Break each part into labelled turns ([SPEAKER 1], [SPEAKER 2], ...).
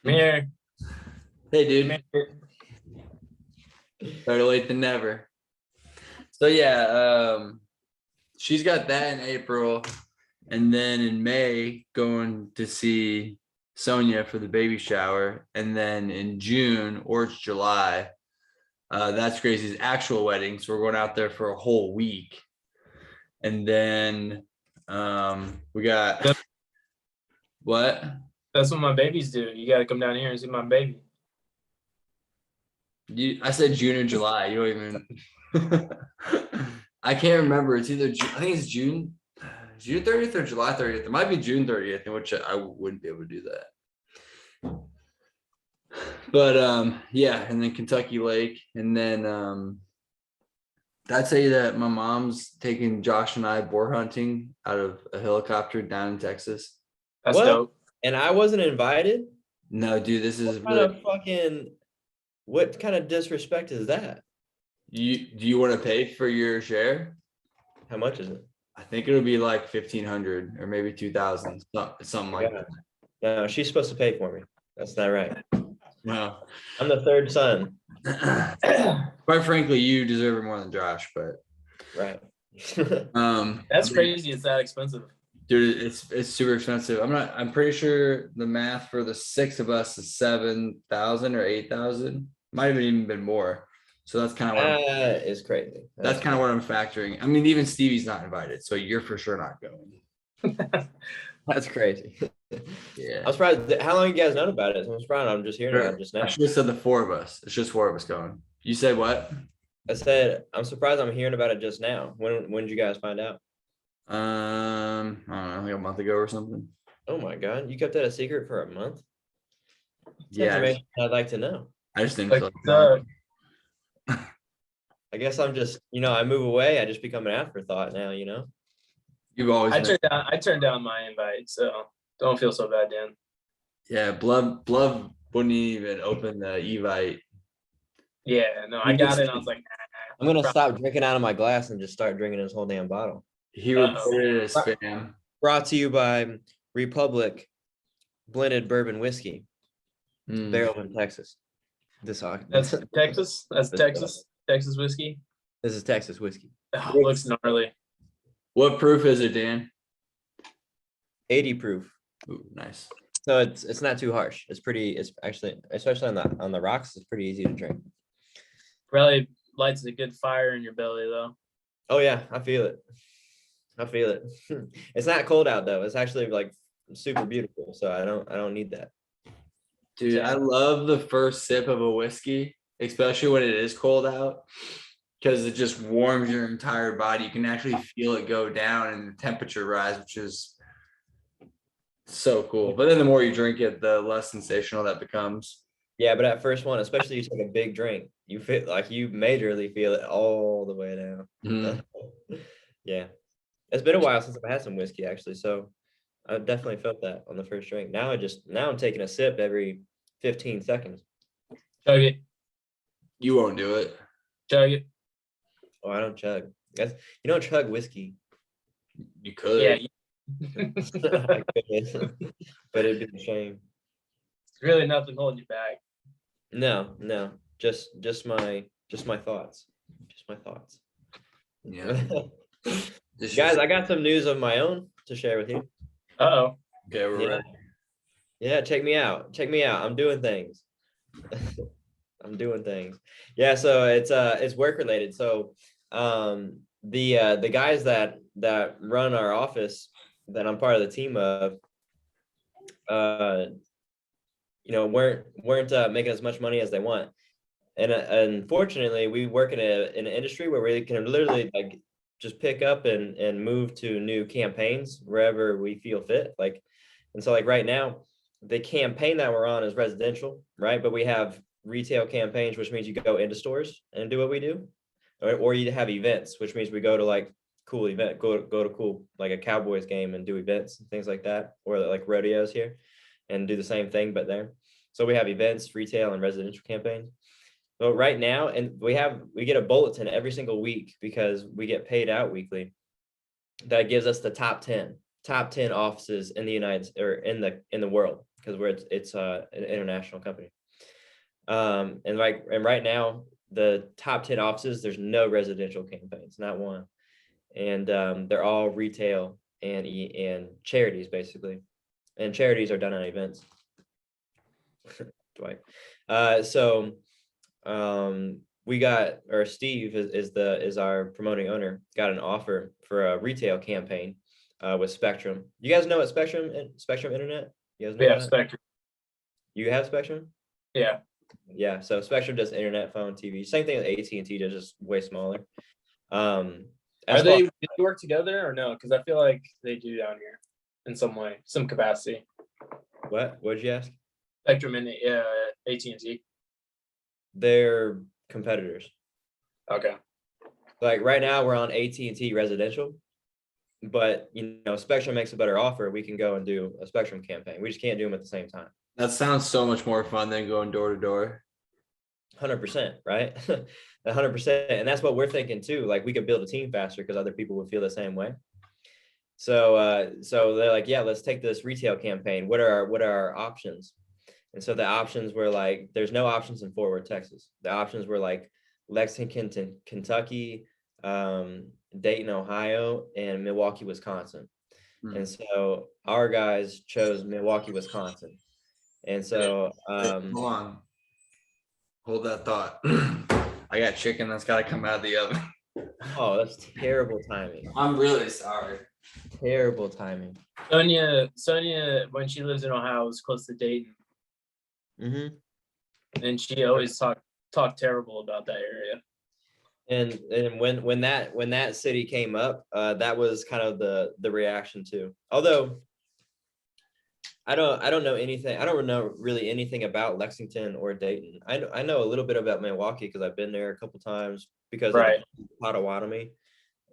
[SPEAKER 1] Come here.
[SPEAKER 2] Hey,
[SPEAKER 1] Come
[SPEAKER 2] dude.
[SPEAKER 1] here.
[SPEAKER 2] Better late than never. So yeah, she's got that in April, and then in May going to see Sonia for the baby shower, and then in June or it's July, that's Gracie's actual wedding. So we're going out there for a whole week, and then we got
[SPEAKER 1] Yep.
[SPEAKER 2] what?
[SPEAKER 1] That's what my babies do. You got to come down here and see my baby.
[SPEAKER 2] I said June or July. You don't even. I can't remember. It's either I think it's June 30th or July 30th. It might be June 30th, in which I wouldn't be able to do that. But yeah, and then Kentucky Lake, and then I'd say that my mom's taking Josh and I boar hunting out of a helicopter down in Texas.
[SPEAKER 1] That's
[SPEAKER 3] What?
[SPEAKER 1] dope.
[SPEAKER 3] And I wasn't invited?
[SPEAKER 2] No, dude, this is
[SPEAKER 3] What kind of disrespect is that?
[SPEAKER 2] Do you want to pay for your share?
[SPEAKER 3] How much is it?
[SPEAKER 2] I think it'll be like 1,500 or maybe 2,000, something like that.
[SPEAKER 3] No, she's supposed to pay for me. That's not right.
[SPEAKER 2] No.
[SPEAKER 3] I'm the third son.
[SPEAKER 2] Quite frankly, you deserve it more than Josh, but
[SPEAKER 3] Right.
[SPEAKER 1] That's crazy. It's that expensive.
[SPEAKER 2] dude, it's super expensive. I'm pretty sure the math for the 6 of us is 7,000 or 8,000. Might have even been more. So that's kind of what
[SPEAKER 3] That is crazy.
[SPEAKER 2] that's kind of what I'm factoring. I mean, even Stevie's not invited, so you're for sure not going.
[SPEAKER 3] That's crazy.
[SPEAKER 2] Yeah.
[SPEAKER 3] I'm surprised. How long you guys known about it? I'm surprised. I'm just hearing about it just now.
[SPEAKER 2] I should have said the 4 of us. It's just 4 of us going. You said what?
[SPEAKER 3] I said I'm surprised I'm hearing about it just now. When did you guys find out?
[SPEAKER 2] I don't know, like a month ago or something.
[SPEAKER 3] Oh my God, you kept that a secret for a month? That's
[SPEAKER 2] Yeah,
[SPEAKER 3] information I'd like to know.
[SPEAKER 2] I just didn't
[SPEAKER 1] Like,
[SPEAKER 2] feel like
[SPEAKER 3] I guess I'm just, I move away. I just become an afterthought now,
[SPEAKER 2] You've always been.
[SPEAKER 1] I turned down my invite, so don't feel so bad, Dan.
[SPEAKER 2] Yeah, Blood wouldn't even open the Evite.
[SPEAKER 1] Yeah, no, I got it. And I was like,
[SPEAKER 3] I'm gonna stop drinking out of my glass and just start drinking this whole damn bottle.
[SPEAKER 2] He reported it as spam.
[SPEAKER 3] Brought to you by Republic Blended Bourbon Whiskey, barreled in Texas.
[SPEAKER 1] That's Texas. That's Texas. Texas whiskey.
[SPEAKER 3] This is Texas whiskey.
[SPEAKER 1] Oh, it looks gnarly.
[SPEAKER 2] What proof is it, Dan?
[SPEAKER 3] 80 proof.
[SPEAKER 2] Ooh, nice.
[SPEAKER 3] So it's not too harsh. It's actually, especially on the rocks, it's pretty easy to drink.
[SPEAKER 1] Probably lights a good fire in your belly though.
[SPEAKER 3] Oh yeah, I feel it. It's not cold out though. It's actually like super beautiful. So I don't need that.
[SPEAKER 2] Dude, I love the first sip of a whiskey, especially when it is cold out, because it just warms your entire body. You can actually feel it go down and the temperature rise, which is so cool. But then the more you drink it, the less sensational that becomes.
[SPEAKER 3] Yeah, but at first one, especially you take a big drink, you feel like you majorly feel it all the way down.
[SPEAKER 2] Mm-hmm.
[SPEAKER 3] Yeah. It's been a while since I've had some whiskey actually. So I definitely felt that on the first drink. Now I'm taking a sip every 15 seconds.
[SPEAKER 1] Chug it.
[SPEAKER 2] You won't do it.
[SPEAKER 1] Chug it.
[SPEAKER 3] Oh, I don't chug. You don't chug whiskey.
[SPEAKER 2] You could.
[SPEAKER 1] Yeah.
[SPEAKER 3] I could, but it'd be a shame.
[SPEAKER 1] It's really nothing holding you back.
[SPEAKER 3] No, just my thoughts. Just my thoughts.
[SPEAKER 2] Yeah.
[SPEAKER 3] Guys, I got some news of my own to share with you.
[SPEAKER 1] Uh-oh.
[SPEAKER 2] Okay, we're ready.
[SPEAKER 3] Yeah, check me out. I'm doing things. Yeah, so it's work related. So the guys that run our office that I'm part of the team of weren't making as much money as they want. And unfortunately, we work in an industry where we can literally like just pick up and move to new campaigns wherever we feel fit. And so right now, the campaign that we're on is residential, right? But we have retail campaigns, which means you go into stores and do what we do, or you have events, which means we go to like cool event, go to cool like a Cowboys game and do events and things like that, or like rodeos here, and do the same thing but there. So we have events, retail, and residential campaigns. So right now, and we get a bulletin every single week because we get paid out weekly. That gives us the top 10 offices in the in the world. because it's an international company. And right now, the top 10 offices, there's no residential campaigns, not one. And they're all retail and charities, basically. And charities are done on events. Dwight. We got, or Steve is our promoting owner, got an offer for a retail campaign with Spectrum. You guys know what Spectrum Internet? You guys know that?
[SPEAKER 1] Spectrum.
[SPEAKER 3] You have Spectrum?
[SPEAKER 1] Yeah.
[SPEAKER 3] Yeah. So Spectrum does internet, phone, TV. Same thing with AT&T, does, just way smaller.
[SPEAKER 1] Do they work together or no? Because I feel like they do down here in some way, some capacity.
[SPEAKER 3] What did you ask?
[SPEAKER 1] Spectrum and AT&T.
[SPEAKER 3] They're competitors.
[SPEAKER 1] Okay.
[SPEAKER 3] Like right now we're on AT&T residential, but Spectrum makes a better offer. We can go and do a Spectrum campaign. We just can't do them at the same time.
[SPEAKER 2] That sounds so much more fun than going door to door.
[SPEAKER 3] 100%, right? 100%. And that's what we're thinking too. Like we could build a team faster because other people would feel the same way. So they're like, yeah, let's take this retail campaign. What are our options? And so the options were like, there's no options in Fort Worth, Texas. The options were like Lexington, Kentucky, Dayton, Ohio, and Milwaukee, Wisconsin. And so our guys chose Milwaukee, Wisconsin. And so
[SPEAKER 2] hold on. Hold that thought. I got chicken that's got to come out of the oven.
[SPEAKER 3] Oh, that's terrible timing.
[SPEAKER 2] I'm really sorry.
[SPEAKER 3] Terrible timing.
[SPEAKER 1] Sonia, when she lives in Ohio, is close to Dayton.
[SPEAKER 3] Mm-hmm.
[SPEAKER 1] And she always talk terrible about that area.
[SPEAKER 3] And when that city came up, that was kind of the reaction too. Although I don't know anything. I don't know really anything about Lexington or Dayton. I know a little bit about Milwaukee because I've been there a couple times because of the Potawatomi.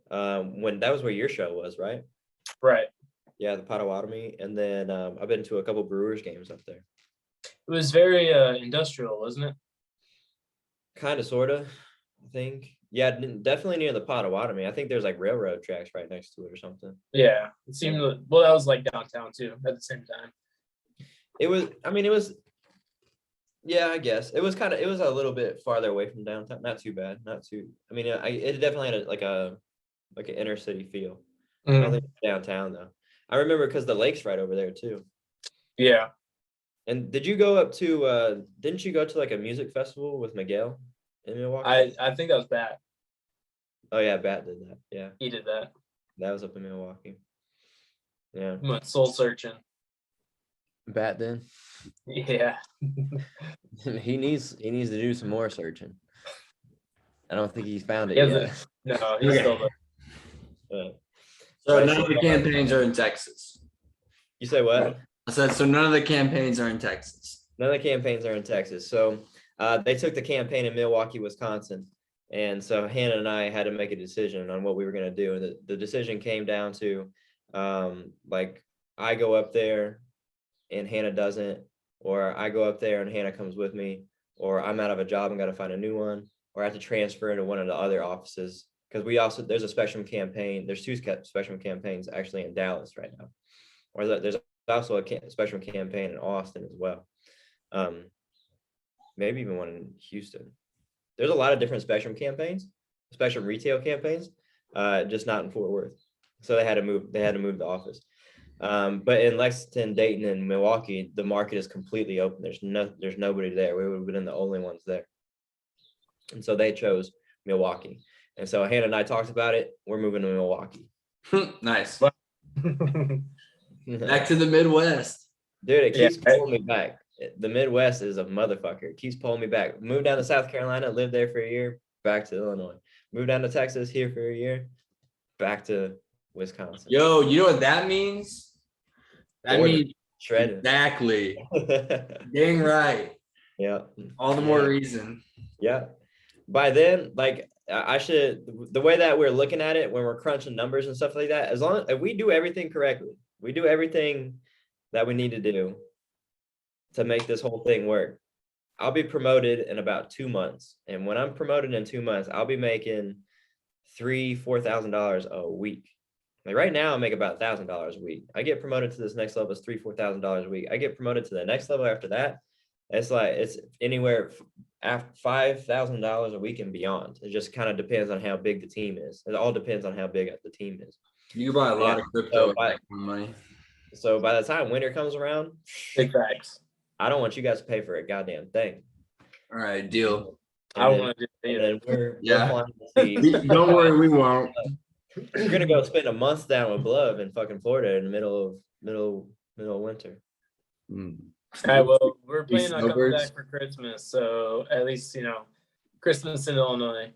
[SPEAKER 3] When that was where your show was, right?
[SPEAKER 1] Right.
[SPEAKER 3] Yeah, the Potawatomi, and then I've been to a couple Brewers games up there.
[SPEAKER 1] It was very industrial, wasn't it?
[SPEAKER 3] Kind of, sort of, I think. Yeah, definitely near the Potawatomi. I think there's like railroad tracks right next to it or something.
[SPEAKER 1] Yeah, it seemed well. That was like downtown too at the same time.
[SPEAKER 3] It was. Yeah, I guess it was a little bit farther away from downtown. Not too bad. Not too. I mean, it definitely had like an inner city feel. I don't think downtown though. I remember because the lake's right over there too.
[SPEAKER 1] Yeah.
[SPEAKER 3] And did you go up to? Didn't you go to like a music festival with Miguel in Milwaukee?
[SPEAKER 1] I think that was Bat.
[SPEAKER 3] Oh yeah, Bat did that. Yeah,
[SPEAKER 1] He did that.
[SPEAKER 3] that was up in Milwaukee. Yeah,
[SPEAKER 1] Went soul searching.
[SPEAKER 3] Bat did.
[SPEAKER 1] Yeah.
[SPEAKER 3] He needs to do some more searching. I don't think he's found it
[SPEAKER 1] Yeah,
[SPEAKER 3] yet.
[SPEAKER 1] No, he's still there.
[SPEAKER 2] So none of the campaigns are in Texas.
[SPEAKER 3] You say what?
[SPEAKER 2] I said, so none of the campaigns are in Texas.
[SPEAKER 3] None of the campaigns are in Texas. So they took the campaign in Milwaukee, Wisconsin. And so Hannah and I had to make a decision on what we were going to do. And the decision came down to like I go up there and Hannah doesn't, or I go up there and Hannah comes with me, or I'm out of a job and got to find a new one, or I have to transfer into one of the other offices. Because there's a Spectrum campaign. There's two Spectrum campaigns actually in Dallas right now. Or there's also a Spectrum campaign in Austin as well. Maybe even one in Houston. There's a lot of different Spectrum campaigns, Spectrum retail campaigns, just not in Fort Worth. So they had to move the office. But in Lexington, Dayton, and Milwaukee, the market is completely open. There's nobody there. We would have been the only ones there. And so they chose Milwaukee. And so Hannah and I talked about it. We're moving to Milwaukee.
[SPEAKER 2] Nice. Back to the Midwest.
[SPEAKER 3] Dude, it keeps pulling me back. The Midwest is a motherfucker. It keeps pulling me back. Moved down to South Carolina, lived there for a year, back to Illinois. Moved down to Texas, here for a year, back to Wisconsin.
[SPEAKER 2] Yo, you know what that means? That means
[SPEAKER 3] shredded.
[SPEAKER 2] Exactly. Dang right.
[SPEAKER 3] Yeah.
[SPEAKER 2] All the more reason.
[SPEAKER 3] Yeah. By then, like the way that we're looking at it when we're crunching numbers and stuff like that, as long as we do everything correctly, we do everything that we need to do to make this whole thing work, I'll be promoted in about 2 months. And when I'm promoted in 2 months, I'll be making $3,000-$4,000 a week. Like right now, I make about $1,000 a week. I get promoted to this next level, it's $3,000-4,000 a week. I get promoted to the next level after that. It's anywhere after $5,000 a week and beyond. It just kind of depends on how big the team is. It all depends on how big the team is.
[SPEAKER 2] You buy a lot of crypto money.
[SPEAKER 3] So by the time winter comes around,
[SPEAKER 1] big facts.
[SPEAKER 3] I don't want you guys to pay for a goddamn thing.
[SPEAKER 2] All right, deal.
[SPEAKER 1] I want to do it.
[SPEAKER 3] And we're flying to see.
[SPEAKER 2] Don't worry, we won't.
[SPEAKER 3] We're gonna go spend a month down with Glove in fucking Florida in the middle of winter.
[SPEAKER 2] Mm.
[SPEAKER 1] All right, well, we're planning on coming back for Christmas, so at least Christmas in Illinois.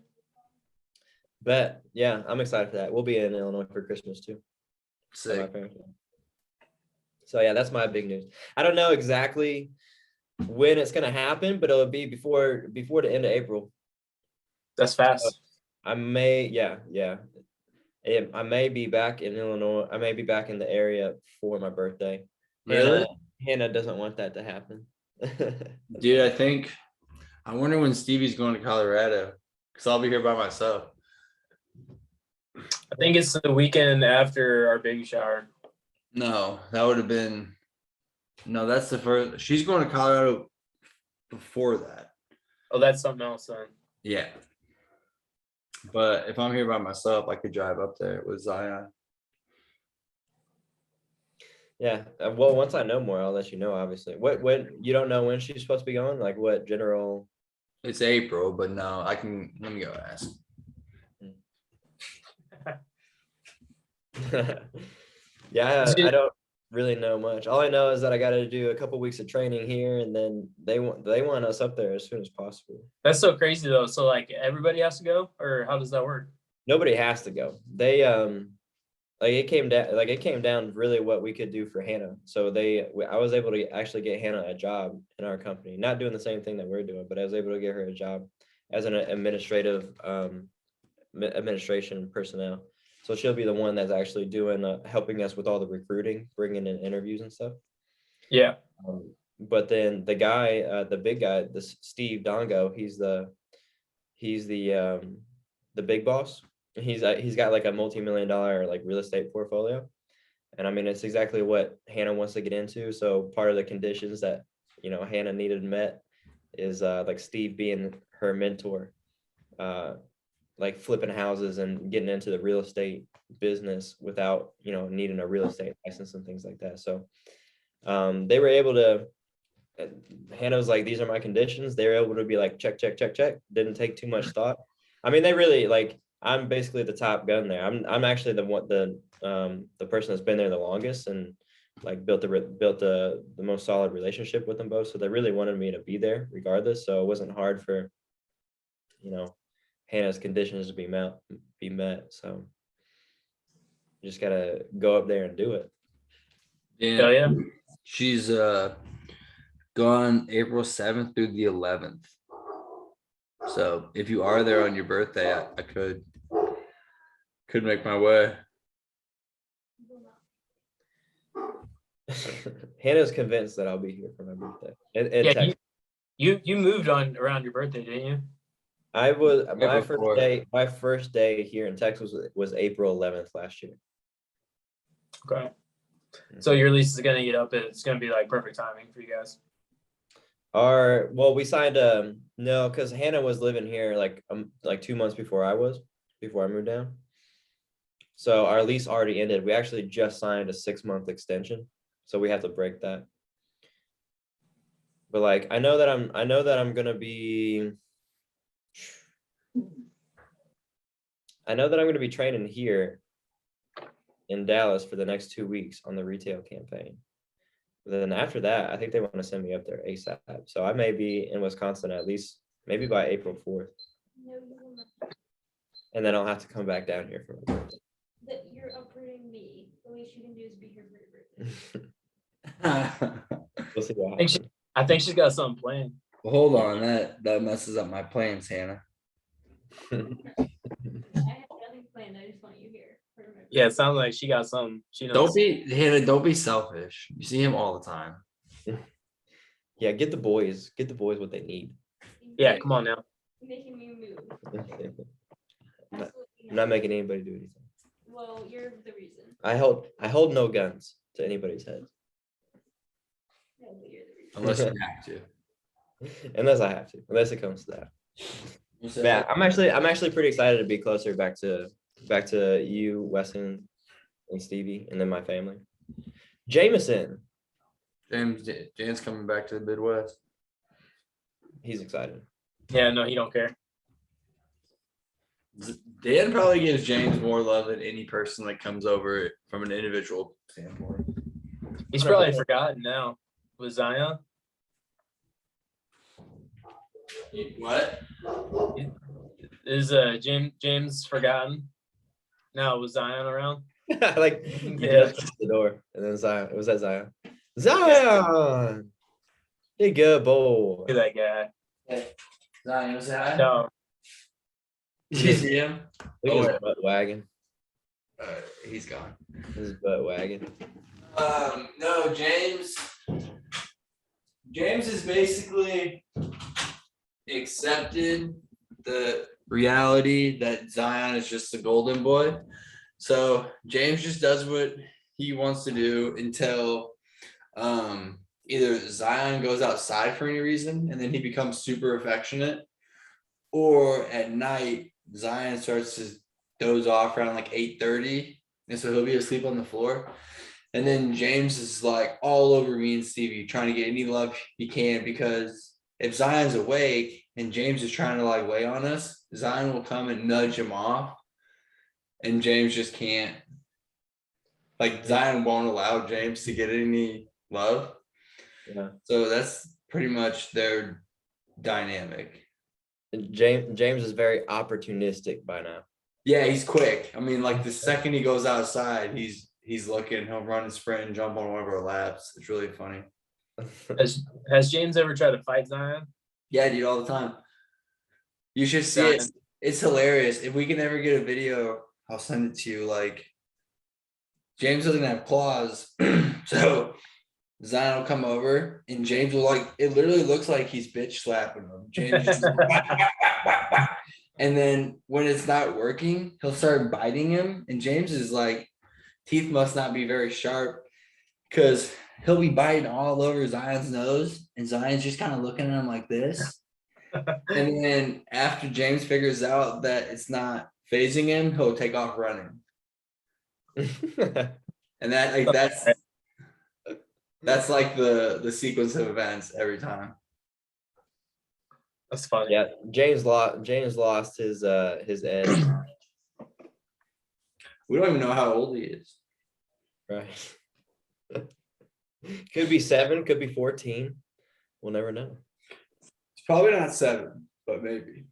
[SPEAKER 3] But yeah, I'm excited for that. We'll be in Illinois for Christmas too.
[SPEAKER 2] Sick.
[SPEAKER 3] So yeah, that's my big news. I don't know exactly when it's gonna happen, but it'll be before the end of April.
[SPEAKER 1] That's fast.
[SPEAKER 3] I may I may be back in Illinois. I may be back in the area for my birthday.
[SPEAKER 2] Really?
[SPEAKER 3] Hannah doesn't want that to happen.
[SPEAKER 2] Dude, I wonder when Stevie's going to Colorado, because I'll be here by myself.
[SPEAKER 1] I think it's the weekend after our baby shower.
[SPEAKER 2] No, that would have been. No, that's the first. She's going to Colorado before that.
[SPEAKER 1] Oh, that's something else then.
[SPEAKER 2] Yeah. But if I'm here by myself, I could drive up there with Zion.
[SPEAKER 3] Yeah. Well, once I know more, I'll let you know. Obviously, when you don't know when she's supposed to be going, like what general?
[SPEAKER 2] It's April, but no, I can. Let me go ask.
[SPEAKER 3] Yeah, I don't really know much. All I know is that I got to do a couple weeks of training here, and then they want us up there as soon as possible.
[SPEAKER 1] That's so crazy though. So like everybody has to go, or how does that work?
[SPEAKER 3] Nobody has to go. They it came down really what we could do for Hannah. So I was able to actually get Hannah a job in our company, not doing the same thing that we're doing, but I was able to get her a job as an administration personnel. So she'll be the one that's actually doing helping us with all the recruiting, bringing in interviews and stuff.
[SPEAKER 1] Yeah.
[SPEAKER 3] But then the guy, the big guy, this Steve Dongo, he's the big boss. He's got like a multi-million-dollar like real estate portfolio, and I mean it's exactly what Hannah wants to get into. So part of the conditions that Hannah needed met is like Steve being her mentor, like flipping houses and getting into the real estate business without needing a real estate license and things like that. So they were able to. Hannah was like, "These are my conditions." They were able to be like, "Check, check, check, check." Didn't take too much thought. I mean, they really like. I'm basically the top gun there. I'm actually the person that's been there the longest and like built the most solid relationship with them both. So they really wanted me to be there regardless. So it wasn't hard for Hannah's conditions to be met. So you just gotta go up there and do it.
[SPEAKER 1] Yeah.
[SPEAKER 2] She's gone April 7th through the 11th. So if you are there on your birthday, I could make my way.
[SPEAKER 3] Hannah's convinced that I'll be here for my birthday.
[SPEAKER 1] Yeah, you moved on around your birthday, didn't you?
[SPEAKER 3] I was my first day here in Texas was April 11th last year.
[SPEAKER 1] Okay. So your lease is gonna get up and it's gonna be like perfect timing for you guys.
[SPEAKER 3] We signed no, because Hannah was living here like 2 months before I moved down. So our lease already ended. We actually just signed a 6-month extension, so we have to break that. But like I know that I'm gonna be training here in Dallas for the next 2 weeks on the retail campaign. Then after that, I think they want to send me up there ASAP. So I may be in Wisconsin at least maybe by April 4th.
[SPEAKER 4] No, you will not.
[SPEAKER 3] And then I'll have to come back down here for my birthday.
[SPEAKER 4] That you're uprooting me. The least you can do is be here for your birthday.
[SPEAKER 3] We'll see what happens.
[SPEAKER 1] I think she's got something planned.
[SPEAKER 2] Well, hold on, that messes up my plans, Hannah.
[SPEAKER 4] I have nothing planned. I just want you here for your birthday.
[SPEAKER 1] Yeah, it sounds like she got something. She knows.
[SPEAKER 2] Don't be selfish. You see him all the time.
[SPEAKER 3] Yeah, get the boys what they need.
[SPEAKER 1] Yeah, come on now.
[SPEAKER 4] Making me move.
[SPEAKER 3] I'm not making anybody do anything.
[SPEAKER 4] Well, you're the reason.
[SPEAKER 3] I hold no guns to anybody's head.
[SPEAKER 4] No, but you're the reason.
[SPEAKER 2] Unless you have to.
[SPEAKER 3] Unless I have to, unless it comes to that. Yeah, I'm actually pretty excited to be closer back to you, Westin, and Stevie, and then my family. Jameson,
[SPEAKER 2] Jan's coming back to the Midwest.
[SPEAKER 3] he's excited.
[SPEAKER 1] Yeah, no, he don't care.
[SPEAKER 2] Dan probably gives James more love than any person that comes over from an individual standpoint.
[SPEAKER 1] He's probably forgotten now with Zion.
[SPEAKER 2] What?
[SPEAKER 1] Is James forgotten now with Zion around?
[SPEAKER 3] Like you
[SPEAKER 1] Yeah.
[SPEAKER 3] just the door, and then Zion. It was that Zion. Zion, hey, good boy.
[SPEAKER 1] Look at that guy.
[SPEAKER 2] Hey, Zion, was that?
[SPEAKER 1] No,
[SPEAKER 2] Did you see him?
[SPEAKER 3] Look
[SPEAKER 2] Oh,
[SPEAKER 3] at his
[SPEAKER 2] yeah.
[SPEAKER 3] butt wagging.
[SPEAKER 2] He's gone.
[SPEAKER 3] His butt wagging.
[SPEAKER 2] No, James is basically accepted the reality that Zion is just the golden boy. So James just does what he wants to do until either Zion goes outside for any reason and then he becomes super affectionate, or at night Zion starts to doze off around like 8:30, and so he'll be asleep on the floor. And then James is like all over me and Stevie trying to get any love he can, because if Zion's awake and James is trying to like lay on us, Zion will come and nudge him off, and James just can't. Like Zion won't allow James to get any love.
[SPEAKER 3] Yeah.
[SPEAKER 2] So that's pretty much their dynamic.
[SPEAKER 3] James is very opportunistic by now.
[SPEAKER 2] Yeah, he's quick. I mean, like the second he goes outside, he's looking, he'll run and sprint and jump on one of our laps. It's really funny.
[SPEAKER 1] has James ever tried to fight Zion?
[SPEAKER 2] Yeah, dude, all the time. You should see it. It's hilarious. If we can ever get a video, I'll send it to you. Like, James doesn't have claws, so Zion will come over and James will like, it literally looks like he's bitch slapping him. James just and then when it's not working, he'll start biting him. And James is like, teeth must not be very sharp, because he'll be biting all over Zion's nose, and Zion's just kind of looking at him like this. And then after James figures out that it's not phasing him, he'll take off running. And that like that's like the sequence of events every time.
[SPEAKER 1] That's funny.
[SPEAKER 3] Yeah, James lost his edge.
[SPEAKER 2] We don't even know how old he is.
[SPEAKER 3] Right. Could be 7, could be 14. We'll never know.
[SPEAKER 2] It's probably not 7, but maybe.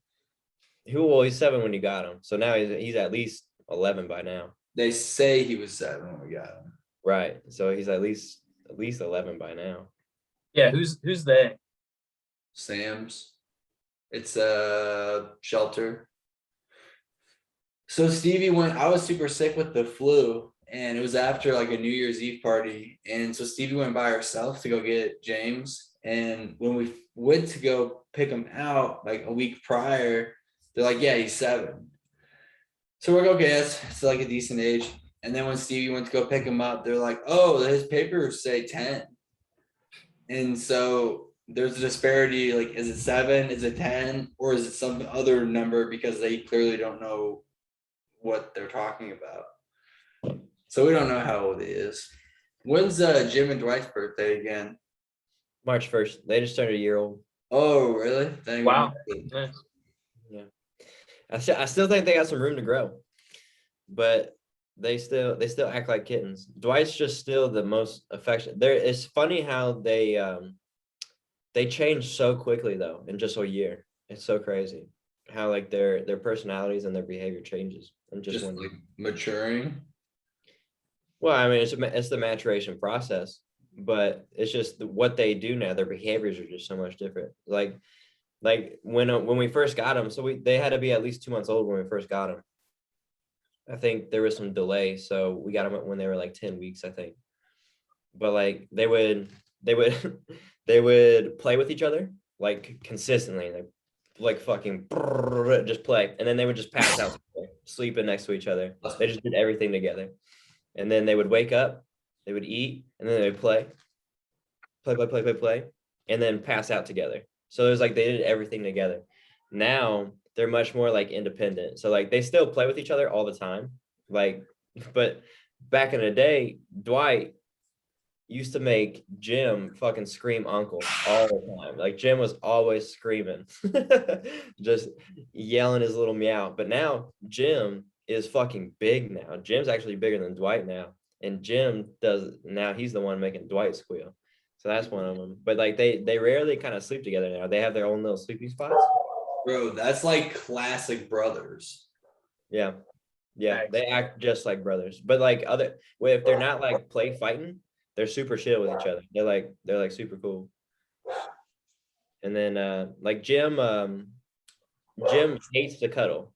[SPEAKER 3] Well, he's 7 when you got him. So now he's at least 11 by now.
[SPEAKER 2] They say he was 7 when we got him.
[SPEAKER 3] Right. So he's at least 11 by now.
[SPEAKER 1] Yeah, who's they?
[SPEAKER 2] Sam's. It's a shelter. So Stevie I was super sick with the flu, and it was after like a New Year's Eve party. And so Stevie went by herself to go get James. And when we went to go pick him out like a week prior, they're like, yeah, he's 7. So we're like, okay, it's like a decent age. And then when Stevie went to go pick him up, they're like, oh, his papers say 10. And so there's a disparity, like, is it 7, is it 10, or is it some other number, because they clearly don't know what they're talking about. So we don't know how old he is. When's Jim and Dwight's birthday again?
[SPEAKER 3] March 1st. They just turned a year old.
[SPEAKER 2] Oh, really?
[SPEAKER 1] Wow. Nice.
[SPEAKER 3] Yeah. I still think they got some room to grow, but they still act like kittens. Dwight's just still the most affectionate. It's funny how they change so quickly though in just a year. It's so crazy how like their personalities and their behavior changes in just one year.
[SPEAKER 2] Like maturing.
[SPEAKER 3] Well, I mean, it's the maturation process, but it's just what they do now. Their behaviors are just so much different. Like when we first got them, so they had to be at least 2 months old when we first got them. I think there was some delay, so we got them when they were like 10 weeks, I think. But like they would they would play with each other like consistently, like like fucking just play, and then they would just pass out, sleeping next to each other. They just did everything together, and then they would wake up, they would eat, and then they would play, and then pass out together. So it was like they did everything together. Now they're much more like independent. So like they still play with each other all the time. Like, but back in the day, Dwight used to make Jim fucking scream uncle all the time. Like Jim was always screaming, just yelling his little meow. But now Jim is fucking big now. Jim's actually bigger than Dwight now. And Jim now he's the one making Dwight squeal. So that's one of them. But like they rarely kind of sleep together now. They have their own little sleeping spots.
[SPEAKER 2] Bro, that's like classic brothers.
[SPEAKER 3] Yeah. Yeah. They act just like brothers. But like if they're not like play fighting, they're super chill with each other. They're like super cool. And then like Jim hates to cuddle.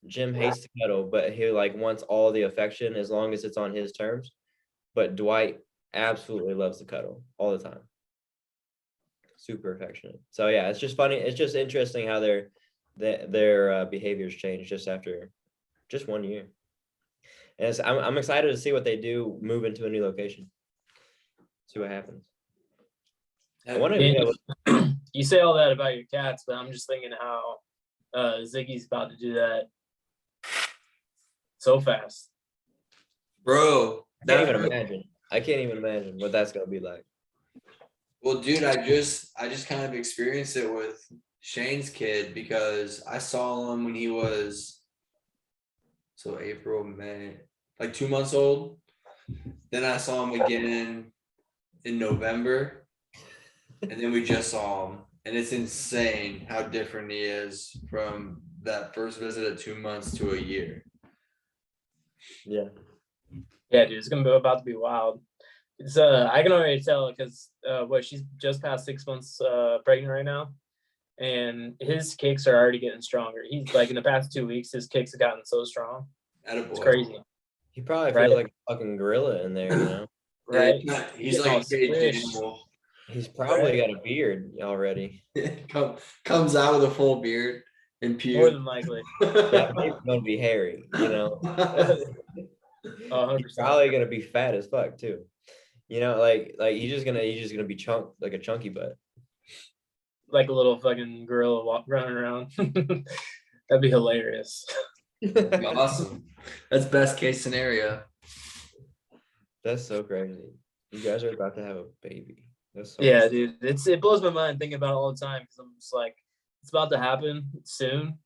[SPEAKER 3] Jim hates to cuddle, but he like wants all the affection as long as it's on his terms. But Dwight absolutely loves to cuddle all the time. Super affectionate. So yeah, it's just funny. It's just interesting how their behaviors change just after just 1 year. And I'm excited to see what they do move into a new location. See what happens. I wonder
[SPEAKER 1] you say all that about your cats, but I'm just thinking how Ziggy's about to do that so fast.
[SPEAKER 2] Bro,
[SPEAKER 3] I can't even imagine what that's gonna be like.
[SPEAKER 2] Well, dude, I just kind of experienced it with Shane's kid because I saw him when he was April, May, like 2 months old. Then I saw him again in November, and then we just saw him, and it's insane how different he is from that first visit at 2 months to a year.
[SPEAKER 3] Yeah,
[SPEAKER 1] dude, it's gonna be about to be wild. It's I can already tell because she's just past 6 months pregnant right now, and his kicks are already getting stronger. He's like in the past 2 weeks, his kicks have gotten so strong.
[SPEAKER 2] Attaboy.
[SPEAKER 1] It's crazy.
[SPEAKER 3] he probably feels like a fucking gorilla in there, you know.
[SPEAKER 1] Right?
[SPEAKER 2] Yeah, he's like a caged animal.
[SPEAKER 3] He's probably got a beard already.
[SPEAKER 2] Comes out with a full beard and puke.
[SPEAKER 1] More than likely.
[SPEAKER 3] That beard's gonna be hairy, you know.
[SPEAKER 1] 100%.
[SPEAKER 3] He's probably gonna be fat as fuck too. You know, like he's just gonna be like a chunky butt.
[SPEAKER 1] Like a little fucking gorilla running around. That'd be hilarious.
[SPEAKER 2] Awesome. That's best case scenario.
[SPEAKER 3] That's so crazy. You guys are about to have a baby. That's so
[SPEAKER 1] Yeah, dude. It blows my mind thinking about it all the time because I'm just like, it's about to happen soon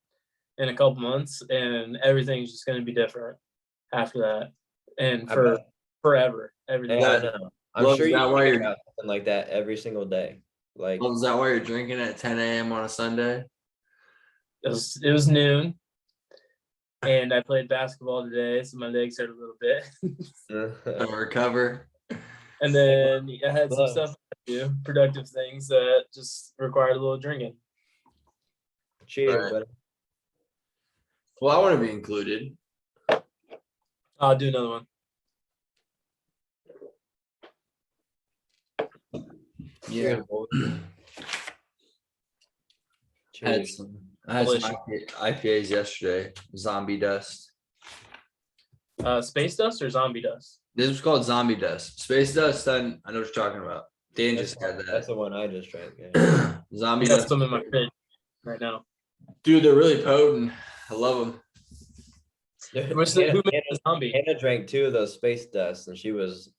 [SPEAKER 1] in a couple months, and everything's just gonna be different after that. And for forever. Everything.
[SPEAKER 3] Yeah, I know. I'm sure you think about something like that every single day. Like,
[SPEAKER 2] is that why you're drinking at 10 a.m. on a Sunday?
[SPEAKER 1] It was noon, and I played basketball today, so my legs hurt a little bit.
[SPEAKER 2] Recover.
[SPEAKER 1] And then I had some stuff to do, productive things that just required a little drinking.
[SPEAKER 3] Cheers, buddy.
[SPEAKER 2] Well, I want to be included.
[SPEAKER 1] I'll do another one.
[SPEAKER 2] Yeah. I had some IPAs yesterday. Zombie dust.
[SPEAKER 1] Space dust or zombie dust?
[SPEAKER 2] This was called zombie dust. Space dust, then I know what you're talking about. Dan just had that.
[SPEAKER 3] That's the one I just drank. Yeah.
[SPEAKER 2] Zombie
[SPEAKER 1] Got
[SPEAKER 2] dust.
[SPEAKER 1] some in my fridge right now.
[SPEAKER 2] Dude, they're really potent. I love them.
[SPEAKER 1] Who made the zombie?
[SPEAKER 3] Hannah drank 2 of those space dusts, and she was.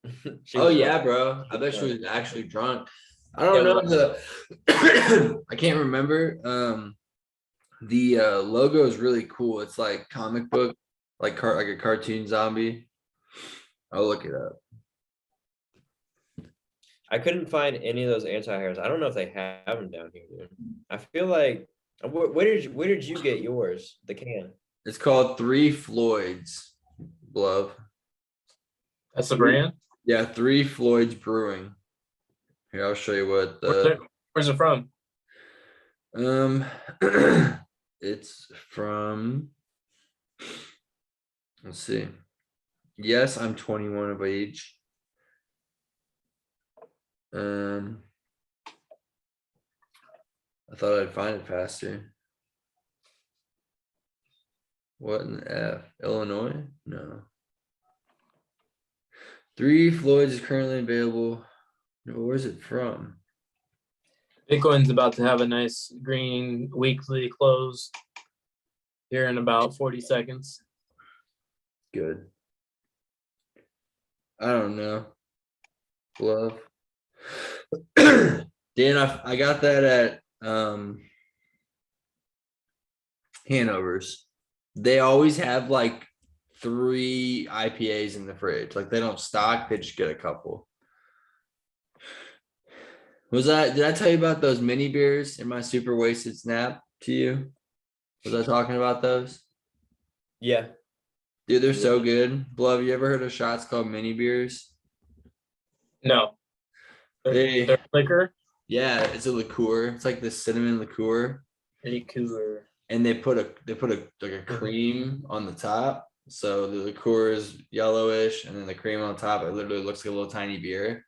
[SPEAKER 2] Yeah, bro. I bet she was actually drunk. I don't know I can't remember. The logo is really cool. It's like comic book, like a cartoon zombie. I'll look it up.
[SPEAKER 3] I couldn't find any of those anti-hairs. I don't know if they have them down here, dude. I feel like where did you get yours? The can.
[SPEAKER 2] It's called 3 Floyds. Love.
[SPEAKER 1] That's the brand?
[SPEAKER 2] Yeah, 3 Floyds Brewing. Here, I'll show you what
[SPEAKER 1] where's it from?
[SPEAKER 2] It's from, let's see. Yes, I'm 21 of age. I thought I'd find it faster. What in the F? Illinois? No. 3 Floyds is currently available. No, where's it from?
[SPEAKER 1] Bitcoin's about to have a nice green weekly close here in about 40 seconds.
[SPEAKER 2] Good. I don't know. Glove. Dan, I got that at Hanover's. They always have like 3 IPAs in the fridge. Like they don't stock, they just get a couple. Did I tell you about those mini beers in my super wasted snap to you? Was I talking about those?
[SPEAKER 3] Yeah.
[SPEAKER 2] Dude, they're so good. Blove, you ever heard of shots called mini beers?
[SPEAKER 1] No. They're liquor.
[SPEAKER 2] Yeah, it's a liqueur. It's like the cinnamon liqueur.
[SPEAKER 1] Liqueur.
[SPEAKER 2] And they put a cream on the top. So the liqueur is yellowish, and then the cream on top, it literally looks like a little tiny beer.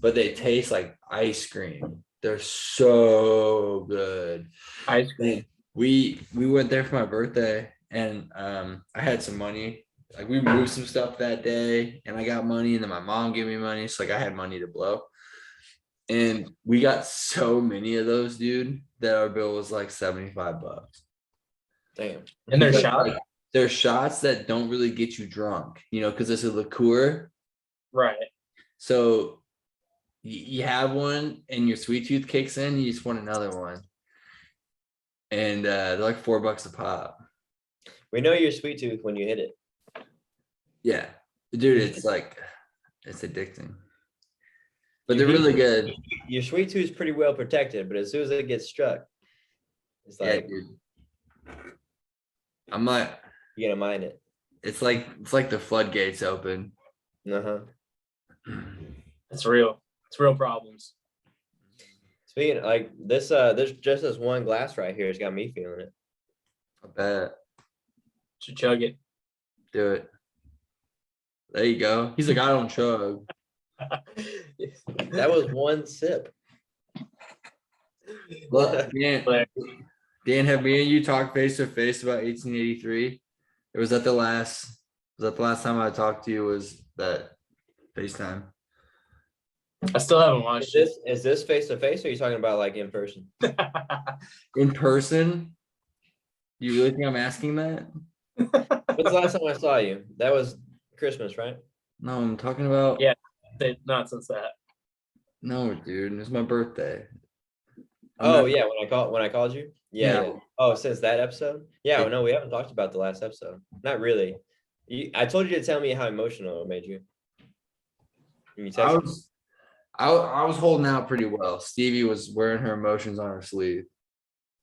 [SPEAKER 2] But they taste like ice cream. They're so good.
[SPEAKER 1] Ice cream.
[SPEAKER 2] We went there for my birthday, and I had some money. Like we moved some stuff that day, and I got money, and then my mom gave me money, so like I had money to blow. And we got so many of those, dude, that our bill was like $75.
[SPEAKER 3] Damn.
[SPEAKER 1] And they're
[SPEAKER 2] Because,
[SPEAKER 1] shots.
[SPEAKER 2] like, they're shots that don't really get you drunk, you know, because it's a liqueur.
[SPEAKER 1] Right.
[SPEAKER 2] So you have one and your sweet tooth kicks in, you just want another one. And they're like $4 a pop.
[SPEAKER 3] We know you're sweet tooth when you hit it.
[SPEAKER 2] Yeah. Dude, it's like, it's addicting. But they're really good.
[SPEAKER 3] Your sweet tooth is pretty well protected, but as soon as it gets struck, it's
[SPEAKER 2] Yeah,
[SPEAKER 3] like
[SPEAKER 2] dude. I'm like,
[SPEAKER 3] you're gonna mind it.
[SPEAKER 2] it's like the floodgates open.
[SPEAKER 3] Uh-huh.
[SPEAKER 1] It's real. It's real problems.
[SPEAKER 3] Speaking of, like this, there's just this one glass right here. It's got me feeling it.
[SPEAKER 2] I bet.
[SPEAKER 1] Should chug it.
[SPEAKER 2] Do it. There you go. He's like, I don't chug.
[SPEAKER 3] That was one sip.
[SPEAKER 2] Look, Dan, have me and you talked face to face about 1883? Or was that the last time I talked to you? Was that FaceTime?
[SPEAKER 1] I still haven't watched it.
[SPEAKER 3] Is this face to face, or are you talking about like in person?
[SPEAKER 2] In person? You really think I'm asking that?
[SPEAKER 3] When's the last time I saw you? That was Christmas, right?
[SPEAKER 2] No, I'm talking about.
[SPEAKER 1] Yeah. Not since that.
[SPEAKER 2] No, dude, it's my birthday.
[SPEAKER 3] Oh yeah, when I called you. Yeah.
[SPEAKER 2] Yeah.
[SPEAKER 3] Oh, since that episode. Yeah.
[SPEAKER 2] Yeah.
[SPEAKER 3] No, we haven't talked about the last episode. Not really. I told you to tell me how emotional it made you. Can you text me?
[SPEAKER 2] I was holding out pretty well. Stevie was wearing her emotions on her sleeve.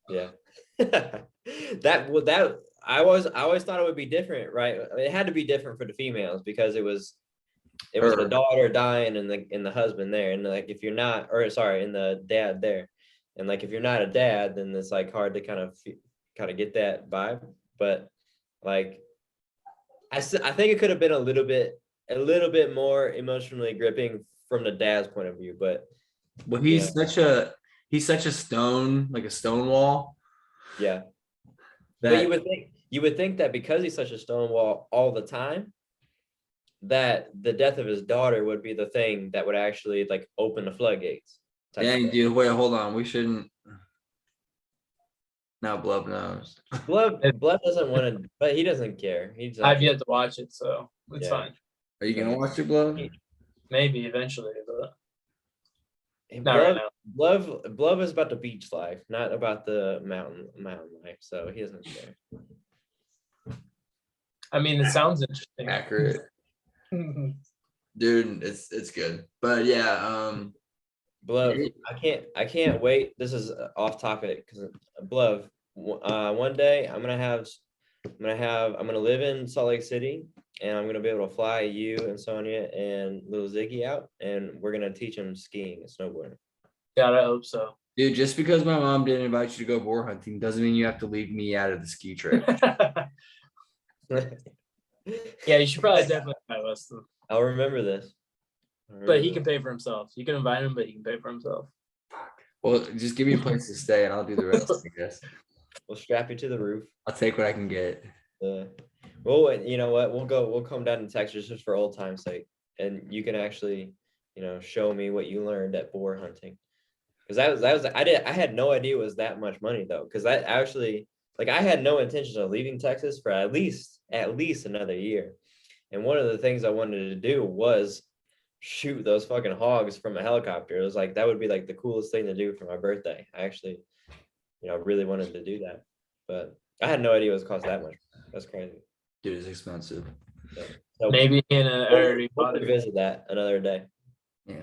[SPEAKER 3] Yeah. that I always thought it would be different, right? It had to be different for the females because it was the daughter dying and the husband there, and like if you're not, or sorry, and the dad there, and like if you're not a dad, then it's like hard to kind of get that vibe. But like I think it could have been a little bit more emotionally gripping from the dad's point of view, but
[SPEAKER 2] well, he's such a stone, like a stone wall.
[SPEAKER 3] Yeah.
[SPEAKER 2] That,
[SPEAKER 3] but you would think that because he's such a stonewall all the time, that the death of his daughter would be the thing that would actually like open the floodgates.
[SPEAKER 2] Dang, dude, wait, hold on. We shouldn't. Now Blub knows.
[SPEAKER 3] Blub doesn't want to, but he doesn't care.
[SPEAKER 1] I've yet to watch it, so it's fine.
[SPEAKER 2] Are you gonna watch it, Blub?
[SPEAKER 1] Maybe eventually, but not right now.
[SPEAKER 3] Blub is about the beach life, not about the mountain life. So he doesn't care.
[SPEAKER 1] I mean, it sounds interesting.
[SPEAKER 2] Accurate. Dude, it's good. But yeah,
[SPEAKER 3] Blub, I can't wait. This is off topic because Blub, one day I'm gonna live in Salt Lake City, and I'm gonna be able to fly you and Sonia and little Ziggy out, and we're gonna teach them skiing and snowboarding.
[SPEAKER 1] God, I hope so.
[SPEAKER 2] dude, just because my mom didn't invite you to go boar hunting doesn't mean you have to leave me out of the ski trip.
[SPEAKER 1] Yeah, you should probably definitely invite Westin.
[SPEAKER 3] I'll remember this.
[SPEAKER 1] But he can pay for himself. You can invite him, but he can pay for himself.
[SPEAKER 2] Well, just give me a place to stay and I'll do the rest, I guess.
[SPEAKER 3] We'll strap you to the roof.
[SPEAKER 2] I'll take what I can get.
[SPEAKER 3] Well, you know what? We'll come down to Texas just for old time's sake, and you can actually, show me what you learned at boar hunting. Because I had no idea it was that much money though. Because I actually I had no intention of leaving Texas for at least another year. And one of the things I wanted to do was shoot those fucking hogs from a helicopter. It was like that would be like the coolest thing to do for my birthday. I actually, really wanted to do that, but I had no idea it was cost that much. That's crazy.
[SPEAKER 2] Dude, it's expensive.
[SPEAKER 3] So
[SPEAKER 1] Maybe Hannah already
[SPEAKER 3] we'll
[SPEAKER 1] bought it.
[SPEAKER 3] revisit that another day.
[SPEAKER 2] Yeah.